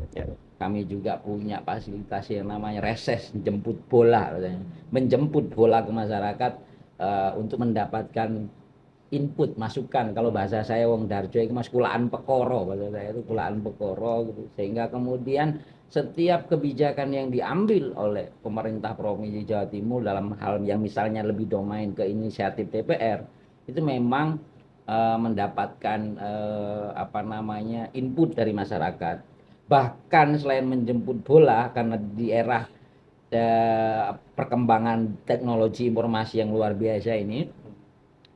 kami juga punya fasilitas yang namanya reses, jemput bola, menjemput bola ke masyarakat untuk mendapatkan input, masukan. Kalau bahasa saya wong Darjo itu mas kulaan pekoro, bahasa saya itu kulaan pekoro gitu. Sehingga kemudian setiap kebijakan yang diambil oleh pemerintah Provinsi Jawa Timur dalam hal yang misalnya lebih domain ke inisiatif DPR itu memang mendapatkan input dari masyarakat. Bahkan selain menjemput bola, karena di era perkembangan teknologi informasi yang luar biasa ini,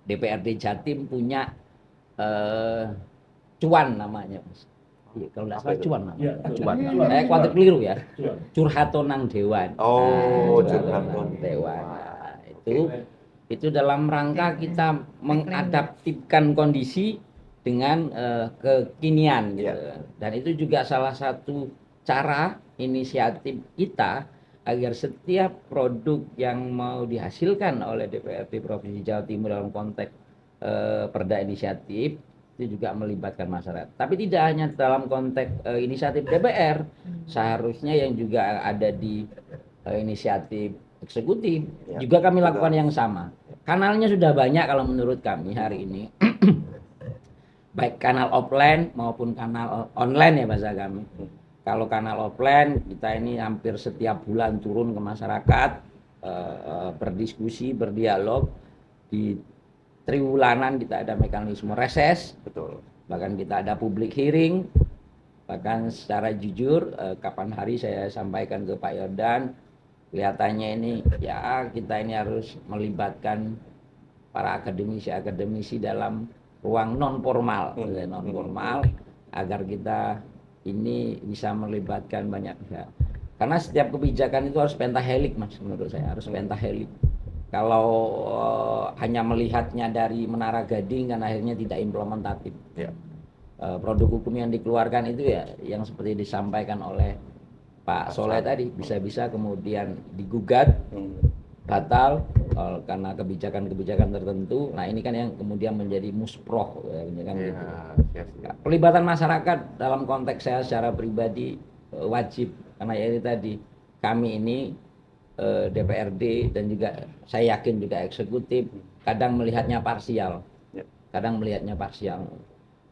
DPRD Jatim punya cuan namanya, Mas. Kalau nggak salah cuan namanya. Cuan. Saya khawatir keliru ya. Curhatonang Dewan. Curhatonang Dewan. Nah, itu dalam rangka kita mengadaptifkan kondisi dengan kekinian gitu. Dan itu juga salah satu cara inisiatif kita agar setiap produk yang mau dihasilkan oleh DPRD Provinsi Jawa Timur dalam konteks perda inisiatif itu juga melibatkan masyarakat. Tapi tidak hanya dalam konteks inisiatif DPR, seharusnya yang juga ada di inisiatif eksekutif juga kami lakukan yang sama. Kanalnya sudah banyak kalau menurut kami hari ini. Baik kanal offline maupun kanal online ya bahasa kami. Kalau kanal offline kita ini hampir setiap bulan turun ke masyarakat, berdiskusi, berdialog. Di triwulanan kita ada mekanisme reses, betul. Bahkan kita ada public hearing. Bahkan secara jujur, kapan hari saya sampaikan ke Pak Yordan, kelihatannya ini ya kita ini harus melibatkan para akademisi dalam ruang non formal, agar kita ini bisa melibatkan banyak pihak. Karena setiap kebijakan itu harus pentahelik, Mas, menurut saya harus pentahelik. Kalau hanya melihatnya dari Menara Gading kan akhirnya tidak implementatif. Produk hukum yang dikeluarkan itu ya yang seperti disampaikan oleh Pak Soleh tadi bisa-bisa kemudian digugat, batal karena kebijakan-kebijakan tertentu. Nah ini kan yang kemudian menjadi musproh kan gitu. Pelibatan masyarakat dalam konteks saya secara pribadi wajib, karena ya ini tadi kami ini DPRD dan juga saya yakin juga eksekutif kadang melihatnya parsial,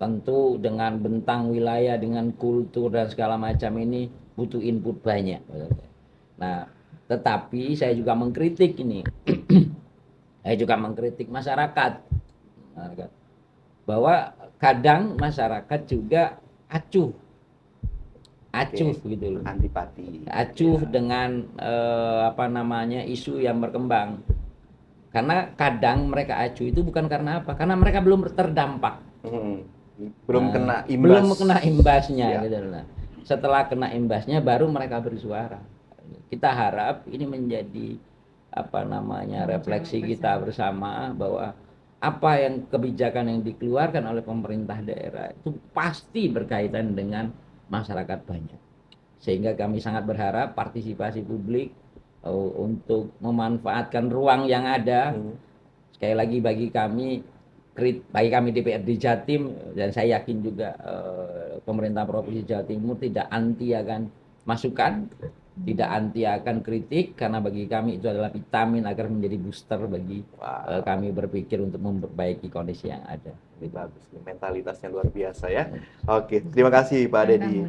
tentu dengan bentang wilayah, dengan kultur dan segala macam ini butuh input banyak. Nah tetapi saya juga mengkritik ini saya juga mengkritik masyarakat bahwa kadang masyarakat juga acuh gitu loh, antipati, dengan isu yang berkembang. Karena kadang mereka acuh itu bukan karena apa? Karena mereka belum terdampak, belum kena imbasnya gitu loh. Setelah kena imbasnya baru mereka bersuara. Kita harap ini menjadi refleksi kita bersama bahwa apa yang kebijakan yang dikeluarkan oleh pemerintah daerah itu pasti berkaitan dengan masyarakat banyak, sehingga kami sangat berharap partisipasi publik untuk memanfaatkan ruang yang ada. Sekali lagi bagi kami DPRD Jatim, dan saya yakin juga pemerintah Provinsi Jawa Timur tidak anti akan masukan, tidak anti akan kritik, karena bagi kami itu adalah vitamin agar menjadi booster bagi kami berpikir untuk memperbaiki kondisi yang ada. Bagus, mentalitasnya luar biasa ya. Oke, terima kasih Pak Dedi.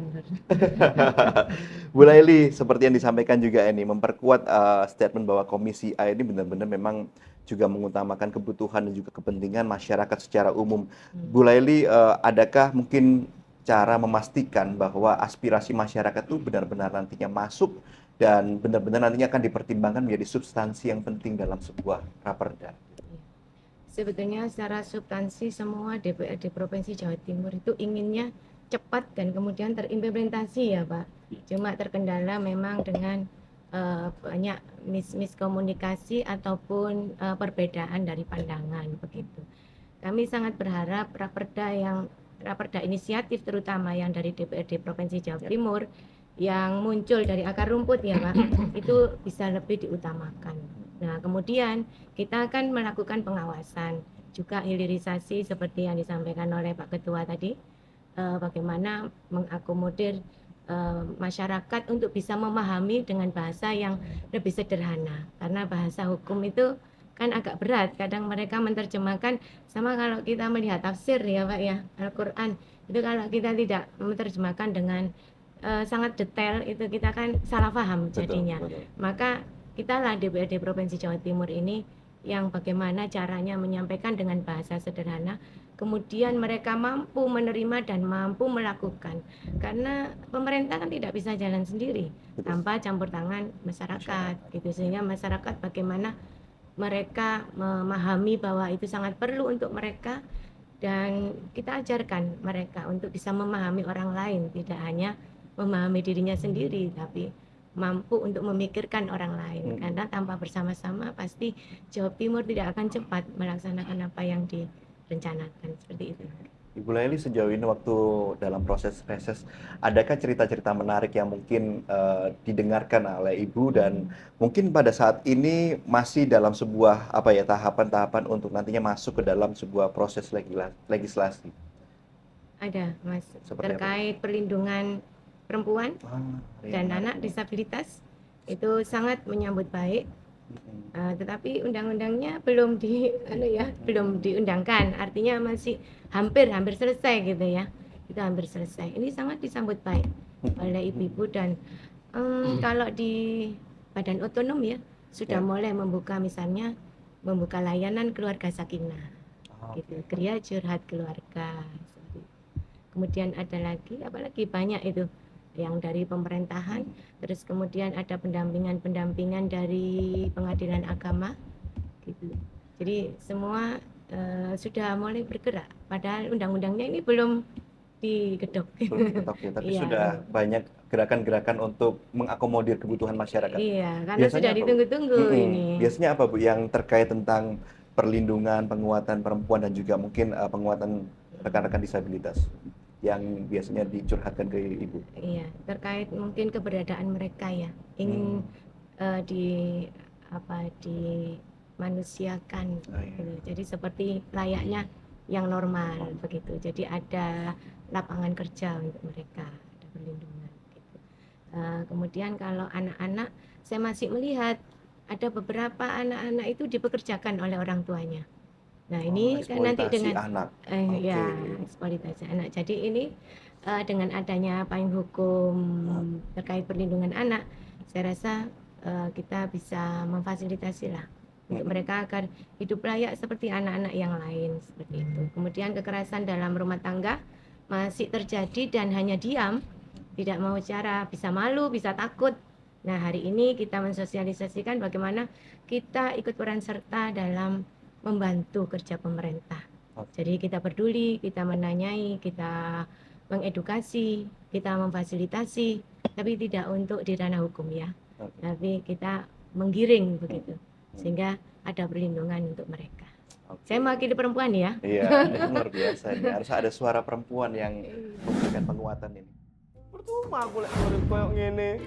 Bu Laili, seperti yang disampaikan juga ini memperkuat statement bahwa Komisi A ini benar-benar memang juga mengutamakan kebutuhan dan juga kepentingan masyarakat secara umum. Bu Laili, adakah mungkin cara memastikan bahwa aspirasi masyarakat itu benar-benar nantinya masuk dan benar-benar nantinya akan dipertimbangkan menjadi substansi yang penting dalam sebuah raperda? Sebetulnya secara substansi semua DPRD Provinsi Jawa Timur itu inginnya cepat dan kemudian terimplementasi ya Pak. Cuma terkendala memang dengan banyak miskomunikasi ataupun perbedaan dari pandangan begitu. Kami sangat berharap raperda inisiatif terutama yang dari DPRD Provinsi Jawa Timur yang muncul dari akar rumput ya Pak, itu bisa lebih diutamakan. Nah, kemudian kita akan melakukan pengawasan, juga hilirisasi seperti yang disampaikan oleh Pak Ketua tadi, bagaimana mengakomodir masyarakat untuk bisa memahami dengan bahasa yang lebih sederhana. Karena bahasa hukum itu kan agak berat, kadang mereka menerjemahkan sama kalau kita melihat tafsir ya Pak ya, Al-Quran. Itu kalau kita tidak menerjemahkan dengan sangat detail, itu kita kan salah paham jadinya. Betul. Maka kita lah DPRD Provinsi Jawa Timur ini yang bagaimana caranya menyampaikan dengan bahasa sederhana, kemudian mereka mampu menerima dan mampu melakukan. Karena pemerintah kan tidak bisa jalan sendiri tanpa campur tangan masyarakat, gitu. Sehingga masyarakat bagaimana mereka memahami bahwa itu sangat perlu untuk mereka, dan kita ajarkan mereka untuk bisa memahami orang lain, tidak hanya memahami dirinya sendiri, tapi mampu untuk memikirkan orang lain. Karena tanpa bersama-sama pasti Jawa Timur tidak akan cepat melaksanakan apa yang direncanakan, seperti itu. Ibu Laili, sejauh ini waktu dalam proses reses, adakah cerita-cerita menarik yang mungkin didengarkan oleh Ibu dan mungkin pada saat ini masih dalam sebuah tahapan-tahapan untuk nantinya masuk ke dalam sebuah proses legislasi? Ada, Mas. Seperti terkait perlindungan perempuan dan anak disabilitas itu sangat menyambut baik, tetapi undang-undangnya belum diundangkan, artinya masih hampir selesai gitu ya, itu hampir selesai. Ini sangat disambut baik oleh ibu-ibu dan kalau di badan otonom ya sudah mulai membuka, misalnya membuka layanan keluarga sakinah, gitu, Gria Curhat Keluarga. Kemudian ada lagi, apalagi banyak itu yang dari pemerintahan, terus kemudian ada pendampingan dari pengadilan agama, gitu. Jadi semua sudah mulai bergerak, padahal undang-undangnya ini belum digedok. Tapi sudah banyak gerakan-gerakan untuk mengakomodir kebutuhan masyarakat. Iya, karena biasanya sudah ditunggu-tunggu ini. Biasanya apa Bu yang terkait tentang perlindungan, penguatan perempuan dan juga mungkin penguatan rekan-rekan disabilitas yang biasanya dicurhatkan ke Ibu? Iya, terkait mungkin keberadaan mereka ya, ingin dimanusiakan, gitu. Jadi seperti layaknya yang normal begitu. Jadi ada lapangan kerja untuk mereka, ada perlindungan. Gitu. Kemudian kalau anak-anak, saya masih melihat ada beberapa anak-anak itu dipekerjakan oleh orang tuanya. Nah ini kan nanti dengan ya eksploitasi anak. Jadi ini dengan adanya payung hukum terkait perlindungan anak, saya rasa kita bisa memfasilitasi lah untuk mereka agar hidup layak seperti anak-anak yang lain, seperti itu. Kemudian kekerasan dalam rumah tangga masih terjadi dan hanya diam, tidak mau bicara, bisa malu, bisa takut. Nah hari ini kita mensosialisasikan bagaimana kita ikut peran serta dalam membantu kerja pemerintah. Jadi kita peduli, kita menanyai, kita mengedukasi, kita memfasilitasi, tapi tidak untuk di ranah hukum ya. Tapi kita menggiring begitu, sehingga ada perlindungan untuk mereka. Saya mewakili perempuan ya. Iya, itu luar biasa nih. Harus ada suara perempuan yang memberikan penguatan ini. Percuma aku lek urip koyo ngene.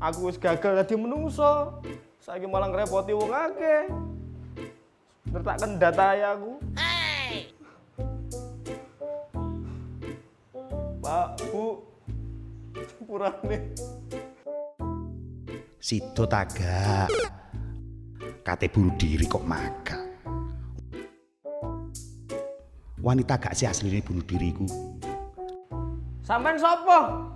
Aku wis gagal dadi menungso. Saiki malah ngrepoti wong akeh. Ngertakkan data aku. Pak, Bu, sepurane. Sido tagak. Kate bunuh diri kok maga. Wanita gak sih asline bunuh diriku. Sampean sapa?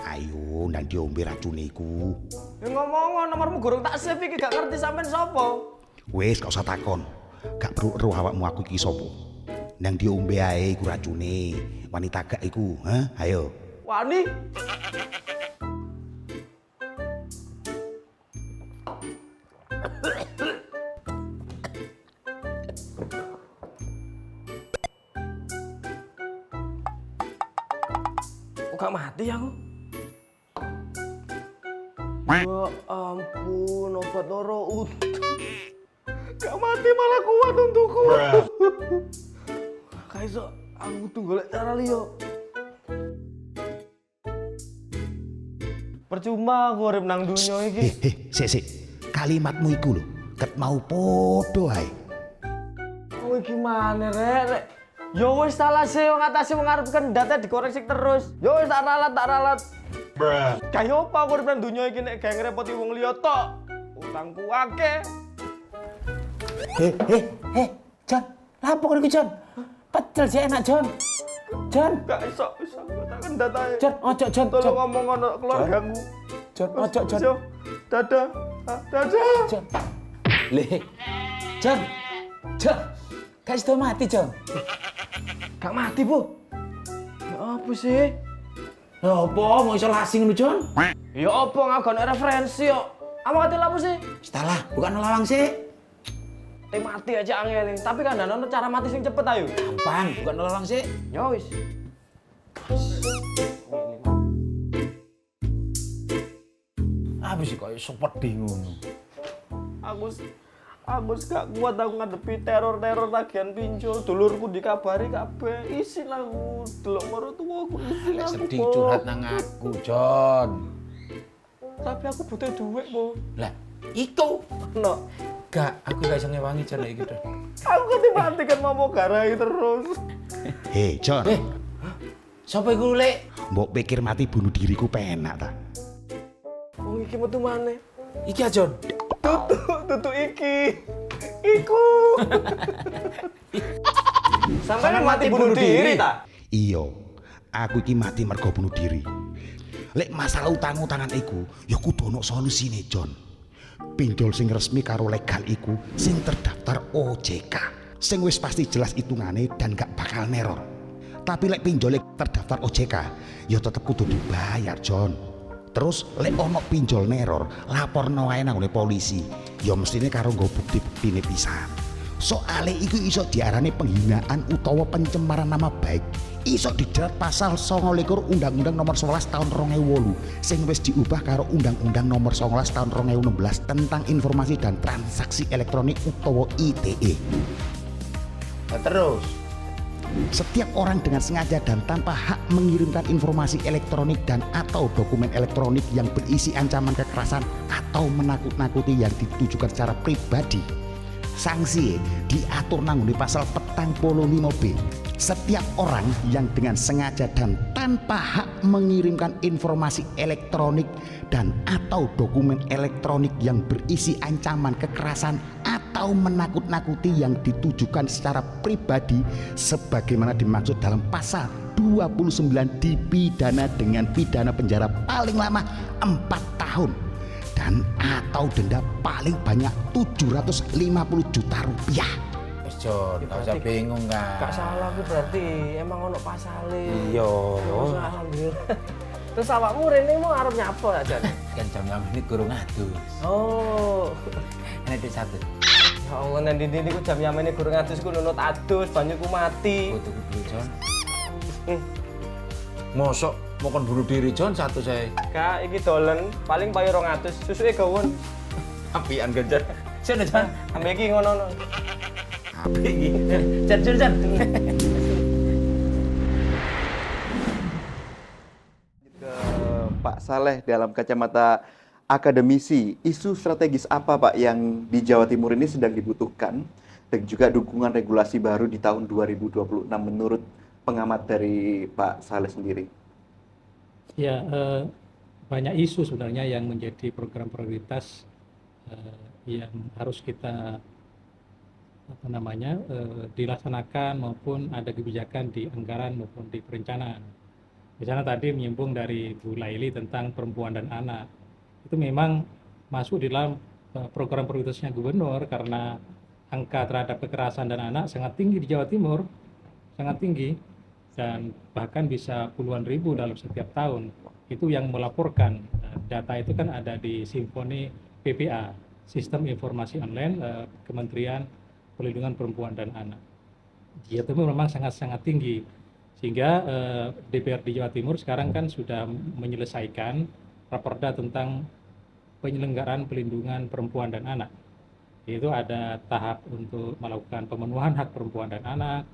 Ayo nang diombe racune iku. Ya ngomong nomormu gorong tak save iki gak ngerti sampean sapa. Wis gak usah takon. Gak perlu ero awakmu aku iki sapa. Nang diombe ae iku racune. Wanita gak iku, ha? Ayo. Wani. Kok gak mati aku? Ya ampun, obat loro untung. Gak mati malah kuat untukku. Kaiso, aku kudu golek cara liya. Percuma aku urip nang donya iki. Sik. Kalimatmu iku lho. ket mau podo ae. Kowe gimana rek? Yo wis salah sih wong atase wong arep kendate dikoreksi terus. Yo wis tak ralat. Kayak apa aku urip dunya iki nek gawe ngrepoti wong liya tok. Utangku akeh. Jon, lapo kono iki Jon? Pecel sih enak Jon. Jon, Gak iso tak kendat ae. Jon, ojo Jon. Tolong ngomong ngono keluargaku. Jon, ojo Jon. Dadah. Jon. Le. Jon. Gak iso mati Jon. Gak mati, Bu. Ya apa sih? Lah apa mau isolasi ngono Jon? Ya apa ngagone referensi kok. Ama kate lapo sih? Salah, bukan lawang sih. Mati aja angel nih. Tapi kan ada cara mati sing cepet ayo. Gampang, bukan lawang sih. Ya wis. Apa sih kok sepedi ngono? Aku gak kuat aku ngadepi teror tagihan pinjol. Dulurku dikabari kabeh. Isin aku delok mertuaku isin aku. Sedih curhat nang aku, Jon. Tapi aku butuh duit, Bu. Lah, iku. No. Gak, aku gak iso ngewangi Jon iki to. Aku mati kan mau garai terus. Hei, Jon. Sapa iku lek? Mbok pikir mati bunuh diriku penak ta? Wong iki metu maneh. Iki ya, Jon. Tutu iki. Iku. Sampai mati bunuh diri ta? Iya, aku iki mati mergo bunuh diri. Lek masalah utang-utangan iku, ya kudu ono solusine, Jon. Pinjol sing resmi karo legal iku sing terdaftar OJK. Sing wis pasti jelas hitungane dan gak bakal neror. Tapi lek pinjol terdaftar OJK, ya tetep kudu dibayar, Jon. Terus lek ono pinjol neror, laporno wae nang polisi. Ya mestine karo nggo bukti-buktine pisan. Soale iku iso diarani penghinaan utawa pencemaran nama baik. Iso dijerat pasal 29 Undang-Undang Nomor 11 Tahun 2008 sing wis diubah karo Undang-Undang Nomor 19 Tahun 2016 tentang Informasi dan Transaksi Elektronik utawa ITE. Nah, terus setiap orang dengan sengaja dan tanpa hak mengirimkan informasi elektronik dan atau dokumen elektronik yang berisi ancaman kekerasan atau menakut-nakuti yang ditujukan secara pribadi, sanksi diatur nang di pasal 45B. Setiap orang yang dengan sengaja dan tanpa hak mengirimkan informasi elektronik dan atau dokumen elektronik yang berisi ancaman kekerasan atau menakut-nakuti yang ditujukan secara pribadi sebagaimana dimaksud dalam pasal 29 dipidana dengan pidana penjara paling lama 4 tahun dan atau denda paling banyak 750 juta rupiah. Jon, gak usah bingung kan. Gak salah aku berarti emang ono pasale. Iya. Alhamdulillah. Terus awakmu rene mau arep nyapa aja? Kan jam ini gurung adus. Oh. Ini di satu. Ya Allah, nanti niku jam yamene gurung adus ku nunut adus, banyuku mati. Foto dulu, Jon. Mosok mau kon bunuh diri, Jon, satu saya. Kak, iki dolen paling payu 200, susuke gawon. Apian genjar. Jon, Jon. Ambe iki ngono-ngono. Api iki. Jon. Pak Saleh, dalam kacamata akademisi, isu strategis apa Pak yang di Jawa Timur ini sedang dibutuhkan dan juga dukungan regulasi baru di tahun 2026 menurut pengamat dari Pak Saleh sendiri? Ya, banyak isu sebenarnya yang menjadi program prioritas yang harus kita dilaksanakan maupun ada kebijakan di anggaran maupun di perencanaan. Misalnya tadi menyambung dari Bu Laili tentang perempuan dan anak, itu memang masuk di dalam program prioritasnya gubernur karena angka terhadap kekerasan dan anak sangat tinggi di Jawa Timur, sangat tinggi, dan bahkan bisa puluhan ribu dalam setiap tahun. Itu yang melaporkan. Data itu kan ada di Simfoni PPA, Sistem Informasi Online Kementerian Perlindungan Perempuan dan Anak. Jawa Timur memang sangat-sangat tinggi. Sehingga DPRD Jawa Timur sekarang kan sudah menyelesaikan raperda tentang penyelenggaraan pelindungan perempuan dan anak. Itu ada tahap untuk melakukan pemenuhan hak perempuan dan anak,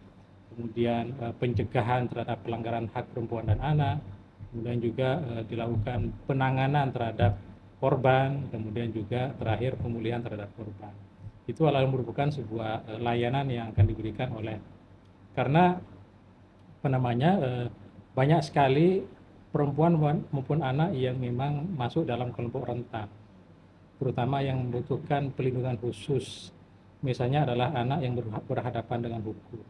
kemudian pencegahan terhadap pelanggaran hak perempuan dan anak, kemudian juga dilakukan penanganan terhadap korban, kemudian juga terakhir pemulihan terhadap korban. itu adalah merupakan sebuah layanan yang akan diberikan oleh, karena banyak sekali perempuan maupun anak yang memang masuk dalam kelompok rentan, terutama yang membutuhkan pelindungan khusus. Misalnya adalah anak yang berhadapan dengan hukum.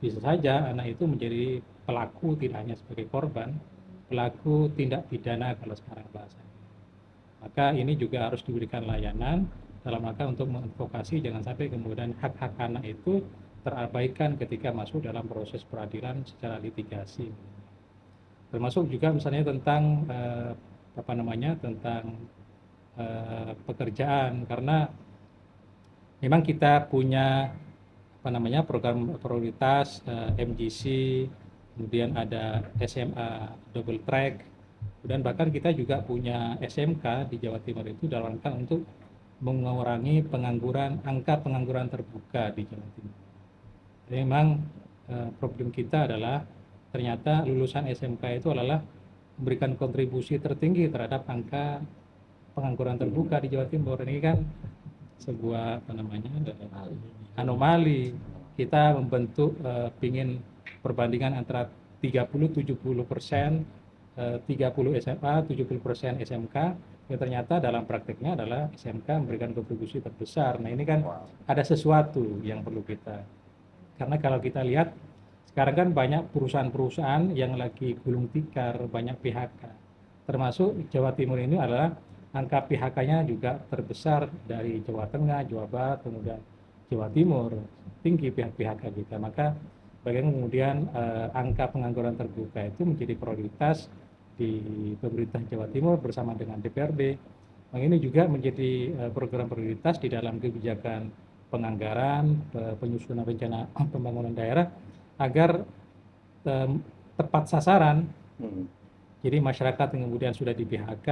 Bisa saja anak itu menjadi pelaku, tidak hanya sebagai korban, pelaku tindak pidana kalau sekarang bahasanya. Maka ini juga harus diberikan layanan dalam rangka untuk mengadvokasi jangan sampai kemudian hak-hak anak itu terabaikan ketika masuk dalam proses peradilan secara litigasi. Termasuk juga misalnya tentang tentang pekerjaan, karena memang kita punya program prioritas MGC, kemudian ada SMA double track, dan bahkan kita juga punya SMK di Jawa Timur itu dalam rangka untuk mengurangi angka pengangguran terbuka di Jawa Timur. Jadi memang problem kita adalah ternyata lulusan SMK itu adalah memberikan kontribusi tertinggi terhadap angka pengangguran terbuka di Jawa Timur. Ini kan sebuah anomali. Kita membentuk pingin perbandingan antara 30-70%, 30 SMA, 70% SMK, yang ternyata dalam prakteknya adalah SMK memberikan kontribusi terbesar. Nah ini kan ada sesuatu yang perlu kita, karena kalau kita lihat sekarang kan banyak perusahaan-perusahaan yang lagi gulung tikar, banyak PHK, termasuk Jawa Timur ini adalah angka PHK-nya juga terbesar dari Jawa Tengah, Jawa Barat, kemudian Jawa Timur, tinggi PHK kita. Maka bagaimana kemudian angka pengangguran terbuka itu menjadi prioritas di pemerintah Jawa Timur bersama dengan DPRD. Nah, ini juga menjadi program prioritas di dalam kebijakan penganggaran, penyusunan rencana pembangunan daerah agar tepat sasaran. Jadi masyarakat yang kemudian sudah di PHK,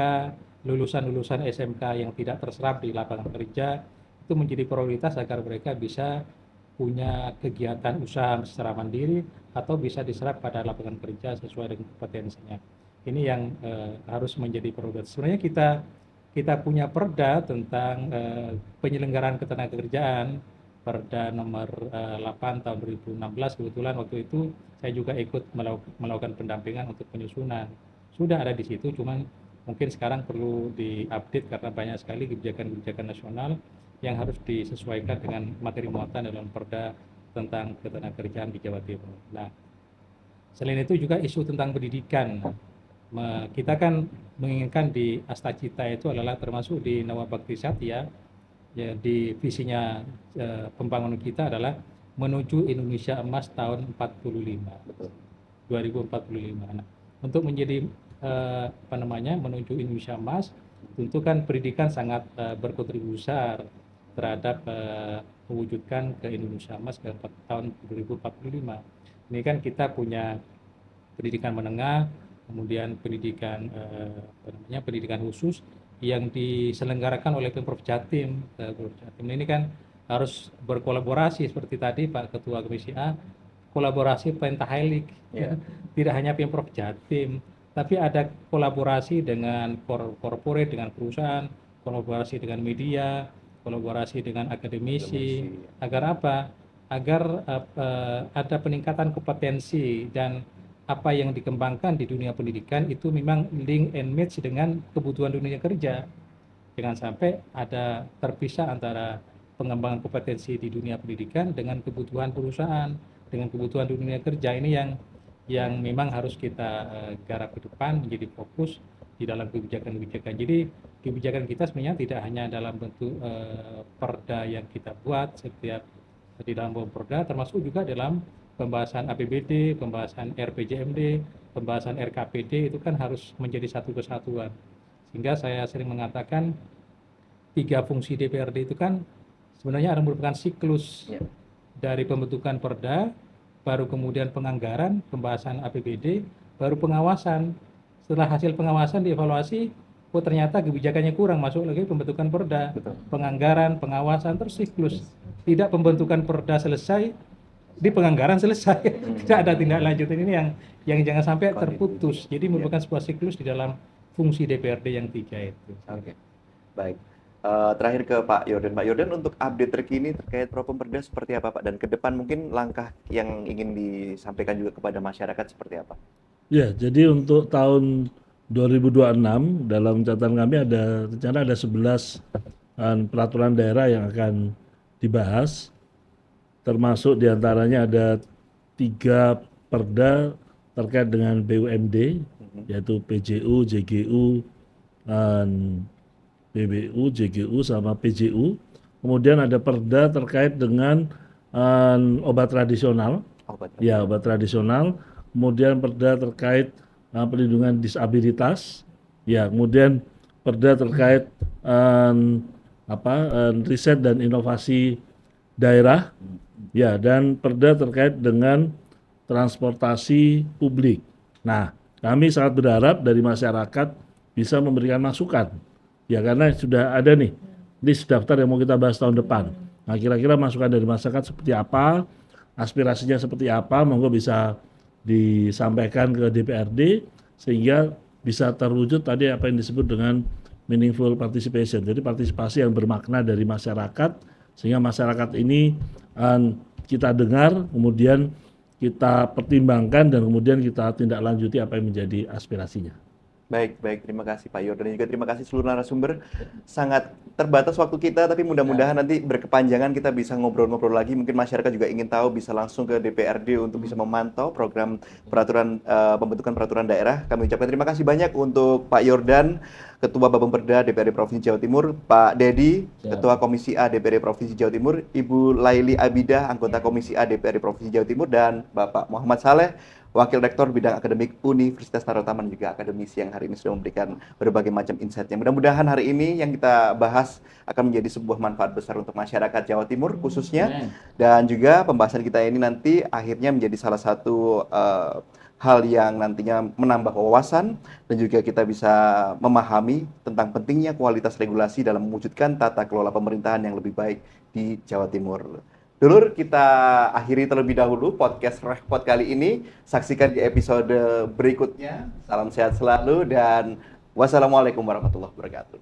lulusan-lulusan SMK yang tidak terserap di lapangan kerja, itu menjadi prioritas agar mereka bisa punya kegiatan usaha secara mandiri atau bisa diserap pada lapangan kerja sesuai dengan kompetensinya. Ini yang harus menjadi prioritas. Sebenarnya kita punya perda tentang penyelenggaraan ketenagakerjaan, Perda nomor 8 tahun 2016. Kebetulan waktu itu saya juga ikut melakukan pendampingan untuk penyusunan. Sudah ada di situ, cuman mungkin sekarang perlu diupdate karena banyak sekali kebijakan-kebijakan nasional yang harus disesuaikan dengan materi muatan dalam Perda tentang ketenagakerjaan di Jawa Timur. Nah, selain itu juga isu tentang pendidikan. Kita kan menginginkan di Astacita itu adalah termasuk di Nawabakti Satya, ya, di visinya pembangunan kita adalah menuju Indonesia Emas tahun 2045. Nah, untuk menjadi menuju Indonesia Emas, tentu kan pendidikan sangat berkontribusi besar terhadap mewujudkan ke Indonesia Emas ke tahun 2045. Ini kan kita punya pendidikan menengah, kemudian pendidikan pendidikan khusus yang diselenggarakan oleh Pemprov Jatim. Ini kan harus berkolaborasi seperti tadi Pak Ketua Komisi A, kolaborasi pentahelix, ya. Tidak hanya Pemprov Jatim, tapi ada kolaborasi dengan korporat, dengan perusahaan, kolaborasi dengan media, kolaborasi dengan akademisi. Agar apa? Agar ada peningkatan kompetensi dan apa yang dikembangkan di dunia pendidikan itu memang link and match dengan kebutuhan dunia kerja. Jangan sampai ada terpisah antara pengembangan kompetensi di dunia pendidikan dengan kebutuhan perusahaan, dengan kebutuhan dunia kerja. Ini yang memang harus kita garap ke depan, menjadi fokus di dalam kebijakan-kebijakan. Jadi kebijakan kita sebenarnya tidak hanya dalam bentuk perda yang kita buat setiap di dalam perda, termasuk juga dalam pembahasan APBD, pembahasan RPJMD, pembahasan RKPD, itu kan harus menjadi satu kesatuan. Sehingga saya sering mengatakan 3 fungsi DPRD itu kan sebenarnya ada merupakan siklus dari pembentukan perda, baru kemudian penganggaran, pembahasan APBD, baru pengawasan. Setelah hasil pengawasan dievaluasi, oh ternyata kebijakannya kurang, masuk lagi pembentukan perda, penganggaran, pengawasan, terus siklus. Tidak pembentukan perda selesai, di penganggaran selesai, tidak ada tindak lanjut. Ini yang jangan sampai terputus. Jadi merupakan sebuah siklus di dalam fungsi DPRD yang 3 itu. Oke, baik. Terakhir ke Pak Yordan. Pak Yordan, untuk update terkini terkait Propemperda seperti apa Pak? Dan ke depan mungkin langkah yang ingin disampaikan juga kepada masyarakat seperti apa? Ya, jadi untuk tahun 2026 dalam catatan kami ada rencana ada 11 peraturan daerah yang akan dibahas, termasuk diantaranya ada 3 perda terkait dengan BUMD, yaitu PJU, JGU, dan PBU, JGU, sama PJU. Kemudian ada perda terkait dengan obat tradisional, obat tradisional. Kemudian perda terkait perlindungan disabilitas, ya. Kemudian perda terkait riset dan inovasi daerah, ya. Dan perda terkait dengan transportasi publik. Nah, kami sangat berharap dari masyarakat bisa memberikan masukan. Ya, karena sudah ada nih list daftar yang mau kita bahas tahun depan. Nah, kira-kira masukan dari masyarakat seperti apa, aspirasinya seperti apa, monggo bisa disampaikan ke DPRD sehingga bisa terwujud tadi apa yang disebut dengan meaningful participation. Jadi partisipasi yang bermakna dari masyarakat sehingga masyarakat ini kita dengar, kemudian kita pertimbangkan dan kemudian kita tindak lanjuti apa yang menjadi aspirasinya. Baik, terima kasih Pak Yordan dan juga terima kasih seluruh narasumber. Sangat terbatas waktu kita, tapi mudah-mudahan nanti berkepanjangan kita bisa ngobrol-ngobrol lagi. Mungkin masyarakat juga ingin tahu, bisa langsung ke DPRD untuk bisa memantau program pembentukan peraturan daerah. Kami ucapkan terima kasih banyak untuk Pak Yordan, Ketua Bapemperda DPRD Provinsi Jawa Timur, Pak Dedi, Ketua Komisi A DPRD Provinsi Jawa Timur, Ibu Laili Abidah, Anggota Komisi A DPRD Provinsi Jawa Timur, dan Bapak Muhammad Saleh, Wakil Rektor Bidang Akademik Universitas Narotaman, juga akademisi yang hari ini sudah memberikan berbagai macam insight-nya. Mudah-mudahan hari ini yang kita bahas akan menjadi sebuah manfaat besar untuk masyarakat Jawa Timur khususnya, dan juga pembahasan kita ini nanti akhirnya menjadi salah satu hal yang nantinya menambah wawasan dan juga kita bisa memahami tentang pentingnya kualitas regulasi dalam mewujudkan tata kelola pemerintahan yang lebih baik di Jawa Timur. Dulur, kita akhiri terlebih dahulu podcast Rehpot kali ini. Saksikan di episode berikutnya. Salam sehat selalu dan wassalamualaikum warahmatullahi wabarakatuh.